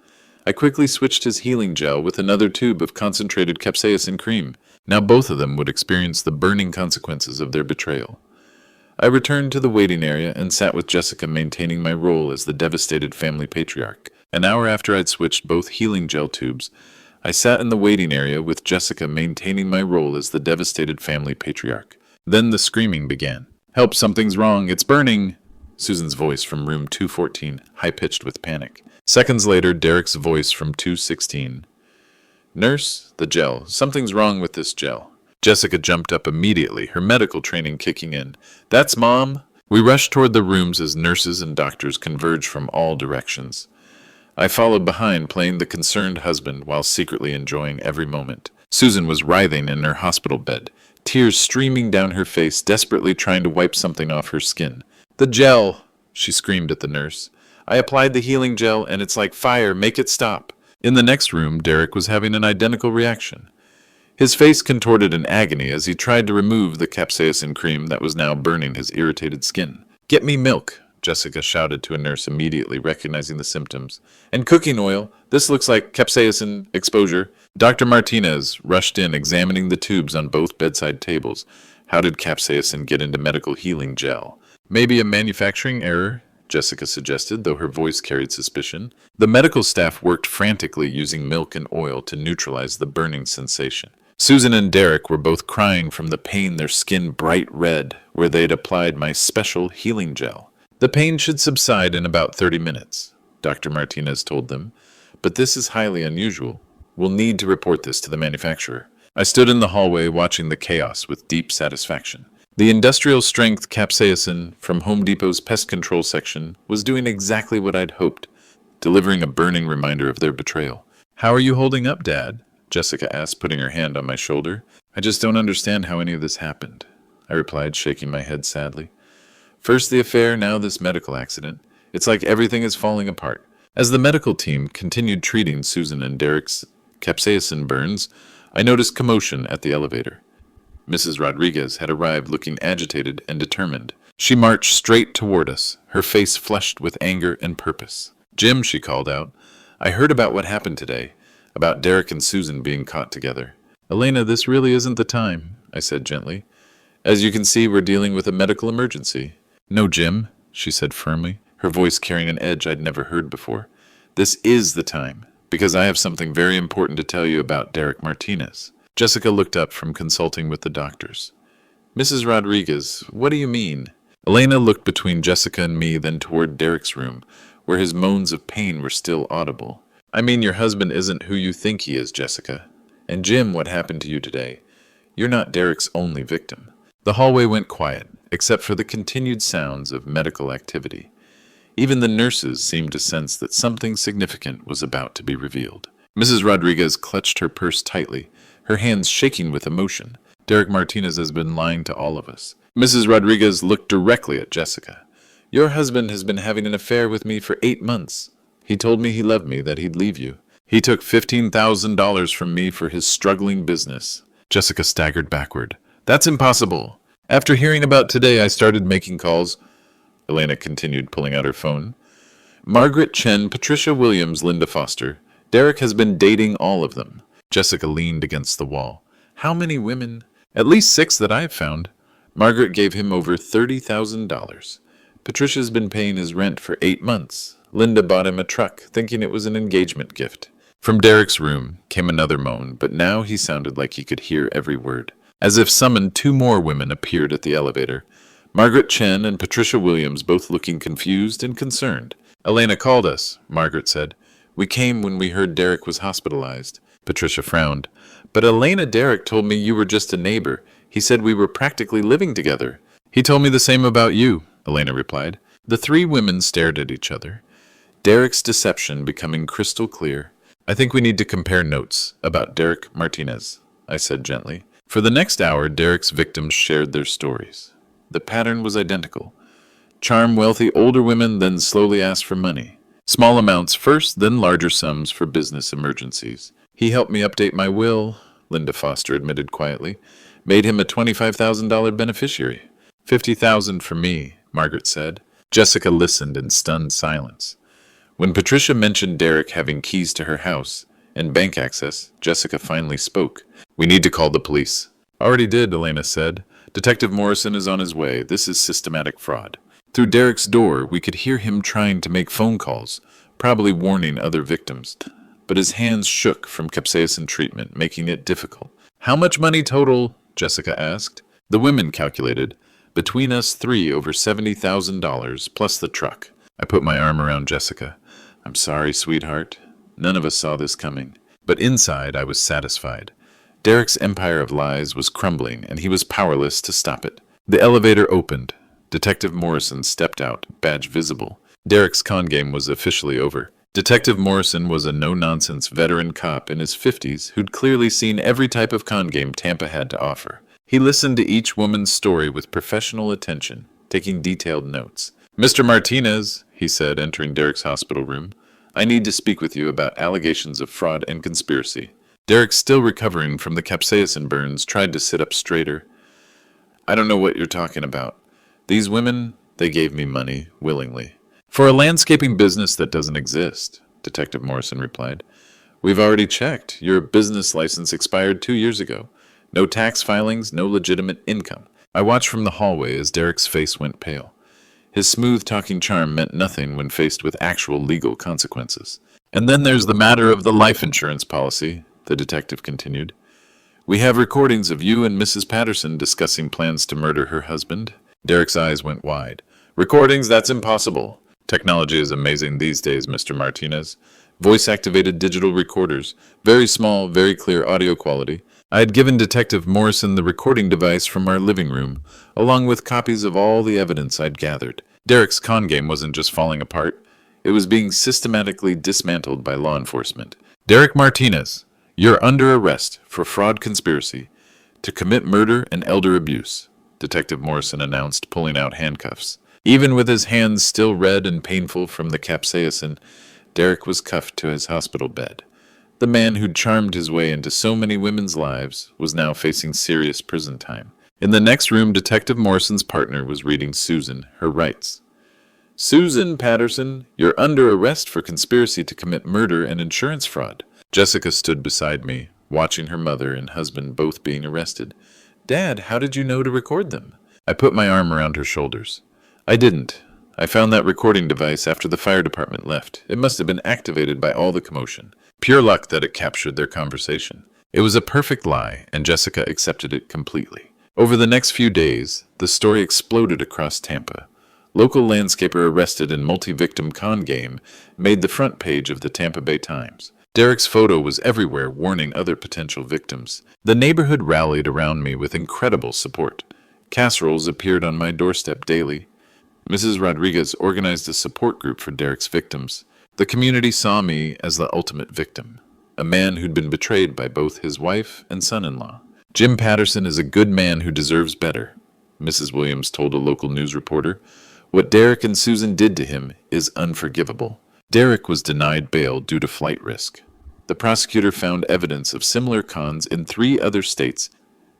I quickly switched his healing gel with another tube of concentrated capsaicin cream. Now both of them would experience the burning consequences of their betrayal. I returned to the waiting area and sat with Jessica, maintaining my role as the devastated family patriarch. An hour after I'd switched both healing gel tubes, I sat in the waiting area with Jessica, maintaining my role as the devastated family patriarch. Then the screaming began. Help, something's wrong, it's burning! Susan's voice from room 214, high-pitched with panic. Seconds later, Derek's voice from 216. Nurse, the gel. Something's wrong with this gel. Jessica jumped up immediately, her medical training kicking in. That's Mom! We rushed toward the rooms as nurses and doctors converged from all directions. I followed behind, playing the concerned husband while secretly enjoying every moment. Susan was writhing in her hospital bed, tears streaming down her face, desperately trying to wipe something off her skin. The gel! She screamed at the nurse. I applied the healing gel, and it's like fire. Make it stop. In the next room, Derek was having an identical reaction. His face contorted in agony as he tried to remove the capsaicin cream that was now burning his irritated skin. Get me milk, Jessica shouted to a nurse, immediately recognizing the symptoms. And cooking oil. This looks like capsaicin exposure. Dr. Martinez rushed in, examining the tubes on both bedside tables. How did capsaicin get into medical healing gel? Maybe a manufacturing error, Jessica suggested, though her voice carried suspicion. The medical staff worked frantically, using milk and oil to neutralize the burning sensation. Susan and Derek were both crying from the pain, their skin bright red, where they'd applied my special healing gel. The pain should subside in about 30 minutes, Dr. Martinez told them, but this is highly unusual. We'll need to report this to the manufacturer. I stood in the hallway watching the chaos with deep satisfaction. The industrial strength capsaicin from Home Depot's pest control section was doing exactly what I'd hoped, delivering a burning reminder of their betrayal. How are you holding up, Dad? Jessica asked, putting her hand on my shoulder. I just don't understand how any of this happened, I replied, shaking my head sadly. First the affair, now this medical accident. It's like everything is falling apart. As the medical team continued treating Susan and Derek's capsaicin burns, I noticed commotion at the elevator. Mrs. Rodriguez had arrived, looking agitated and determined. She marched straight toward us, her face flushed with anger and purpose. Jim, she called out, I heard about what happened today, about Derek and Susan being caught together. Elena, this really isn't the time, I said gently. As you can see, we're dealing with a medical emergency. No, Jim, she said firmly, her voice carrying an edge I'd never heard before. This is the time, because I have something very important to tell you about Derek Martinez. Jessica looked up from consulting with the doctors. Mrs. Rodriguez, what do you mean? Elena looked between Jessica and me, then toward Derek's room, where his moans of pain were still audible. I mean, your husband isn't who you think he is, Jessica. And Jim, what happened to you today? You're not Derek's only victim. The hallway went quiet, except for the continued sounds of medical activity. Even the nurses seemed to sense that something significant was about to be revealed. Mrs. Rodriguez clutched her purse tightly, her hands shaking with emotion. Derek Martinez has been lying to all of us. Mrs. Rodriguez looked directly at Jessica. Your husband has been having an affair with me for 8 months. He told me he loved me, that he'd leave you. He took $15,000 from me for his struggling business. Jessica staggered backward. That's impossible. After hearing about today, I started making calls. Elena continued, pulling out her phone. Margaret Chen, Patricia Williams, Linda Foster. Derek has been dating all of them. Jessica leaned against the wall. How many women? At least 6 that I've found. Margaret gave him over $30,000. Patricia's been paying his rent for 8 months. Linda bought him a truck, thinking it was an engagement gift. From Derek's room came another moan, but now he sounded like he could hear every word. As if summoned, 2 more women appeared at the elevator. Margaret Chen and Patricia Williams, both looking confused and concerned. Elena called us, Margaret said. We came when we heard Derek was hospitalized. Patricia frowned. But Elena, Derek told me you were just a neighbor. He said we were practically living together. He told me the same about you, Elena replied. The 3 women stared at each other, Derek's deception becoming crystal clear. I think we need to compare notes about Derek Martinez, I said gently. For the next hour, Derek's victims shared their stories. The pattern was identical. Charm wealthy older women, then slowly ask for money. Small amounts first, then larger sums for business emergencies. He helped me update my will, Linda Foster admitted quietly. Made him a $25,000 beneficiary. $50,000 for me, Margaret said. Jessica listened in stunned silence. When Patricia mentioned Derek having keys to her house and bank access, Jessica finally spoke. We need to call the police. Already did, Elena said. Detective Morrison is on his way. This is systematic fraud. Through Derek's door, we could hear him trying to make phone calls, probably warning other victims. But his hands shook from capsaicin treatment, making it difficult. How much money total? Jessica asked. The women calculated. Between us 3, over $70,000, plus the truck. I put my arm around Jessica. I'm sorry, sweetheart. None of us saw this coming. But inside, I was satisfied. Derek's empire of lies was crumbling, and he was powerless to stop it. The elevator opened. Detective Morrison stepped out, badge visible. Derek's con game was officially over. Detective Morrison was a no-nonsense veteran cop in his 50s who'd clearly seen every type of con game Tampa had to offer. He listened to each woman's story with professional attention, taking detailed notes. Mr. Martinez, he said, entering Derek's hospital room, I need to speak with you about allegations of fraud and conspiracy. Derek, still recovering from the capsaicin burns, tried to sit up straighter. I don't know what you're talking about. These women, they gave me money, willingly. For a landscaping business that doesn't exist, Detective Morrison replied. We've already checked. Your business license expired 2 years ago. No tax filings, no legitimate income. I watched from the hallway as Derek's face went pale. His smooth-talking charm meant nothing when faced with actual legal consequences. And then there's the matter of the life insurance policy, the detective continued. We have recordings of you and Mrs. Patterson discussing plans to murder her husband. Derek's eyes went wide. Recordings? That's impossible. Technology is amazing these days, Mr. Martinez. Voice-activated digital recorders. Very small, very clear audio quality. I had given Detective Morrison the recording device from our living room, along with copies of all the evidence I'd gathered. Derek's con game wasn't just falling apart. It was being systematically dismantled by law enforcement. Derek Martinez, you're under arrest for fraud conspiracy to commit murder and elder abuse, Detective Morrison announced, pulling out handcuffs. Even with his hands still red and painful from the capsaicin, Derek was cuffed to his hospital bed. The man who'd charmed his way into so many women's lives was now facing serious prison time. In the next room, Detective Morrison's partner was reading Susan her rights. Susan Patterson, you're under arrest for conspiracy to commit murder and insurance fraud. Jessica stood beside me, watching her mother and husband both being arrested. "Dad, how did you know to record them?" I put my arm around her shoulders. "I didn't. I found that recording device after the fire department left. It must have been activated by all the commotion. Pure luck that it captured their conversation." It was a perfect lie, and Jessica accepted it completely. Over the next few days, the story exploded across Tampa. Local landscaper arrested in multi-victim con game made the front page of the Tampa Bay Times. Derek's photo was everywhere, warning other potential victims. The neighborhood rallied around me with incredible support. Casseroles appeared on my doorstep daily. Mrs. Rodriguez organized a support group for Derek's victims. The community saw me as the ultimate victim, a man who'd been betrayed by both his wife and son-in-law. "Jim Patterson is a good man who deserves better," Mrs. Williams told a local news reporter. "What Derek and Susan did to him is unforgivable." Derek was denied bail due to flight risk. The prosecutor found evidence of similar cons in 3 other states,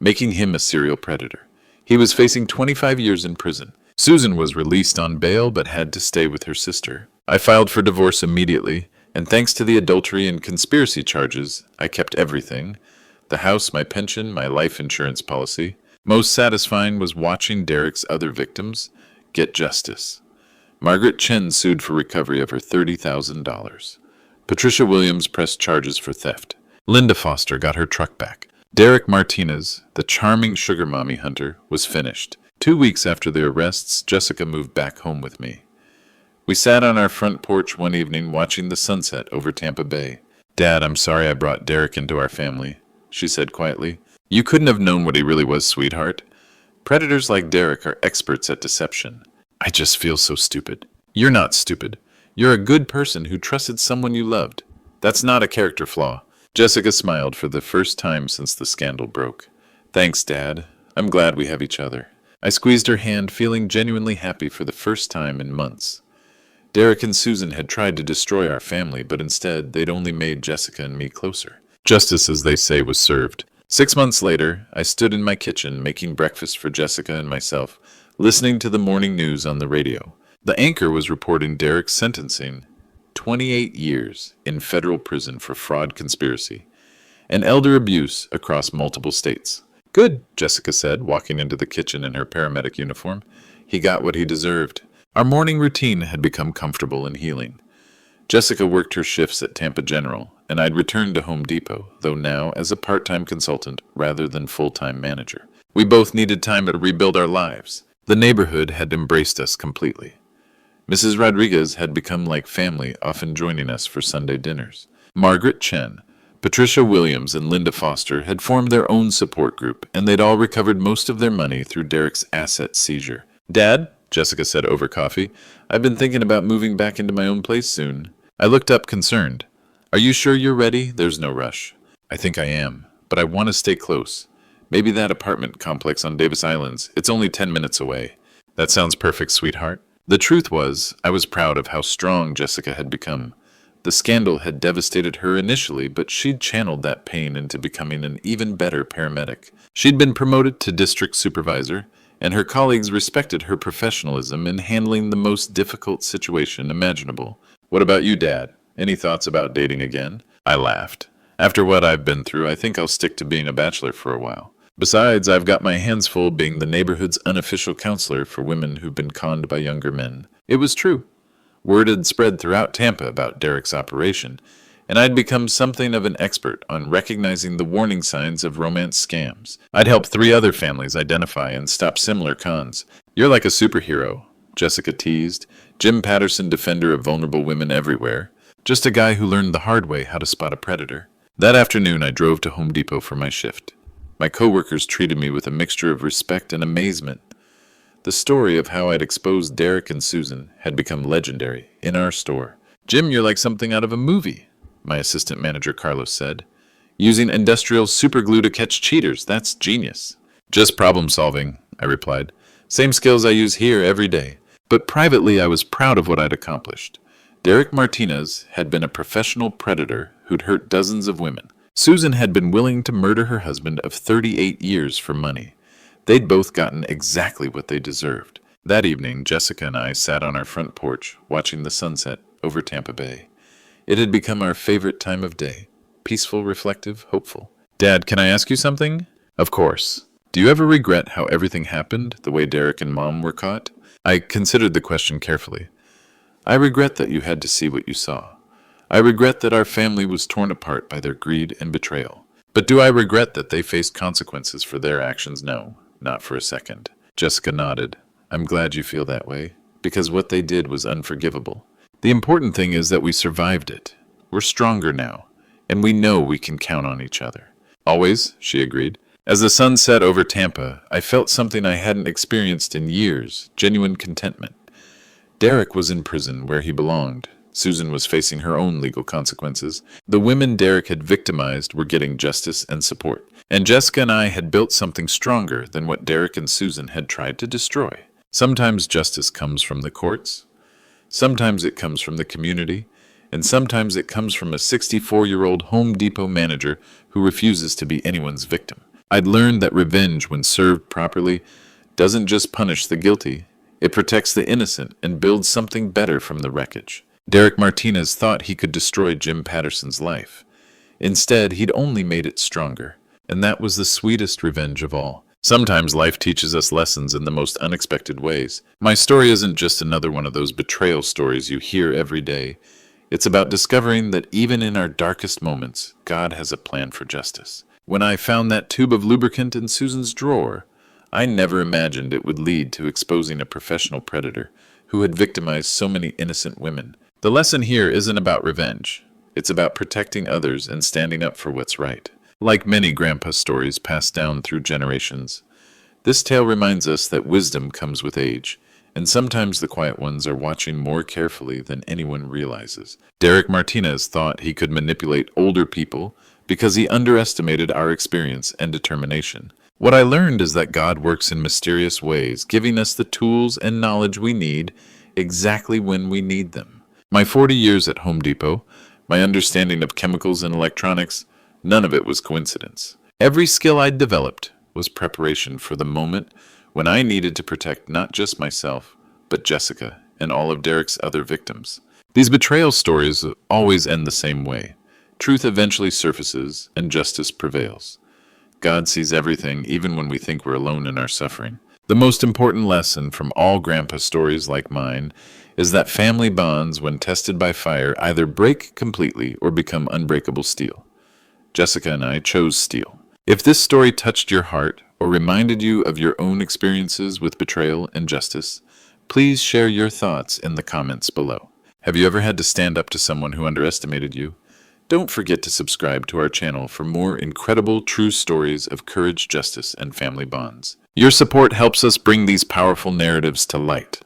making him a serial predator. He was facing 25 years in prison. Susan was released on bail but had to stay with her sister. I filed for divorce immediately, and thanks to the adultery and conspiracy charges, I kept everything: the house, my pension, my life insurance policy. Most satisfying was watching Derek's other victims get justice. Margaret Chen sued for recovery of her $30,000. Patricia Williams pressed charges for theft. Linda Foster got her truck back. Derek Martinez, the charming sugar mommy hunter, was finished. 2 weeks after their arrests, Jessica moved back home with me. We sat on our front porch one evening watching the sunset over Tampa Bay. "Dad, I'm sorry I brought Derek into our family," she said quietly. "You couldn't have known what he really was, sweetheart. Predators like Derek are experts at deception." "I just feel so stupid." "You're not stupid. You're a good person who trusted someone you loved. That's not a character flaw." Jessica smiled for the first time since the scandal broke. "Thanks, Dad. I'm glad we have each other." I squeezed her hand, feeling genuinely happy for the first time in months. Derek and Susan had tried to destroy our family, but instead they'd only made Jessica and me closer. Justice, as they say, was served. 6 months later, I stood in my kitchen making breakfast for Jessica and myself, listening to the morning news on the radio. The anchor was reporting Derek's sentencing: 28 years in federal prison for fraud conspiracy and elder abuse across multiple states. "Good," Jessica said, walking into the kitchen in her paramedic uniform. "He got what he deserved." Our morning routine had become comfortable and healing. Jessica worked her shifts at Tampa General, and I'd returned to Home Depot, though now as a part-time consultant rather than full-time manager. We both needed time to rebuild our lives. The neighborhood had embraced us completely. Mrs. Rodriguez had become like family, often joining us for Sunday dinners. Margaret Chen, Patricia Williams, and Linda Foster had formed their own support group, and they'd all recovered most of their money through Derek's asset seizure. "Dad," Jessica said over coffee, "I've been thinking about moving back into my own place soon." I looked up concerned. "Are you sure you're ready? There's no rush." "I think I am, but I want to stay close. Maybe that apartment complex on Davis Islands. It's only 10 minutes away." "That sounds perfect, sweetheart." The truth was, I was proud of how strong Jessica had become. The scandal had devastated her initially, but she'd channeled that pain into becoming an even better paramedic. She'd been promoted to district supervisor, and her colleagues respected her professionalism in handling the most difficult situation imaginable. "What about you, Dad? Any thoughts about dating again?" I laughed. "After what I've been through, I think I'll stick to being a bachelor for a while. Besides, I've got my hands full being the neighborhood's unofficial counselor for women who've been conned by younger men." It was true. Word had spread throughout Tampa about Derek's operation, and I'd become something of an expert on recognizing the warning signs of romance scams. I'd helped 3 other families identify and stop similar cons. "You're like a superhero," Jessica teased. "Jim Patterson, defender of vulnerable women everywhere. Just a guy who learned the hard way how to spot a predator." That afternoon, I drove to Home Depot for my shift. My coworkers treated me with a mixture of respect and amazement. The story of how I'd exposed Derek and Susan had become legendary in our store. "Jim, you're like something out of a movie," my assistant manager Carlos said. "Using industrial superglue to catch cheaters, that's genius." "Just problem solving," I replied. "Same skills I use here every day." But privately, I was proud of what I'd accomplished. Derek Martinez had been a professional predator who'd hurt dozens of women. Susan had been willing to murder her husband of 38 years for money. They'd both gotten exactly what they deserved. That evening, Jessica and I sat on our front porch, watching the sunset over Tampa Bay. It had become our favorite time of day. Peaceful, reflective, hopeful. Dad, can I ask you something? Of course. Do you ever regret how everything happened, the way Derek and Mom were caught? I considered the question carefully. I regret that you had to see what you saw. I regret that our family was torn apart by their greed and betrayal. But do I regret that they faced consequences for their actions? No, not for a second. Jessica nodded. I'm glad you feel that way, because what they did was unforgivable. The important thing is that we survived it. We're stronger now, and we know we can count on each other. Always, she agreed. As the sun set over Tampa, I felt something I hadn't experienced in years, genuine contentment. Derek was in prison where he belonged. Susan was facing her own legal consequences. The women Derek had victimized were getting justice and support. And Jessica and I had built something stronger than what Derek and Susan had tried to destroy. Sometimes justice comes from the courts. Sometimes it comes from the community. And sometimes it comes from a 64-year-old Home Depot manager who refuses to be anyone's victim. I'd learned that revenge, when served properly, doesn't just punish the guilty. It protects the innocent and builds something better from the wreckage. Derek Martinez thought he could destroy Jim Patterson's life. Instead, he'd only made it stronger, and that was the sweetest revenge of all. Sometimes life teaches us lessons in the most unexpected ways. My story isn't just another one of those betrayal stories you hear every day. It's about discovering that even in our darkest moments, God has a plan for justice. When I found that tube of lubricant in Susan's drawer, I never imagined it would lead to exposing a professional predator who had victimized so many innocent women. The lesson here isn't about revenge. It's about protecting others and standing up for what's right. Like many grandpa stories passed down through generations, this tale reminds us that wisdom comes with age, and sometimes the quiet ones are watching more carefully than anyone realizes. Derek Martinez thought he could manipulate older people because he underestimated our experience and determination. What I learned is that God works in mysterious ways, giving us the tools and knowledge we need exactly when we need them. My 40 years at Home Depot, my understanding of chemicals and electronics, none of it was coincidence. Every skill I'd developed was preparation for the moment when I needed to protect not just myself, but Jessica and all of Derek's other victims. These betrayal stories always end the same way. Truth eventually surfaces and justice prevails. God sees everything, even when we think we're alone in our suffering. The most important lesson from all grandpa stories like mine is that family bonds, when tested by fire, either break completely or become unbreakable steel. Jessica and I chose steel. If this story touched your heart or reminded you of your own experiences with betrayal and justice, please share your thoughts in the comments below. Have you ever had to stand up to someone who underestimated you? Don't forget to subscribe to our channel for more incredible true stories of courage, justice, and family bonds. Your support helps us bring these powerful narratives to light.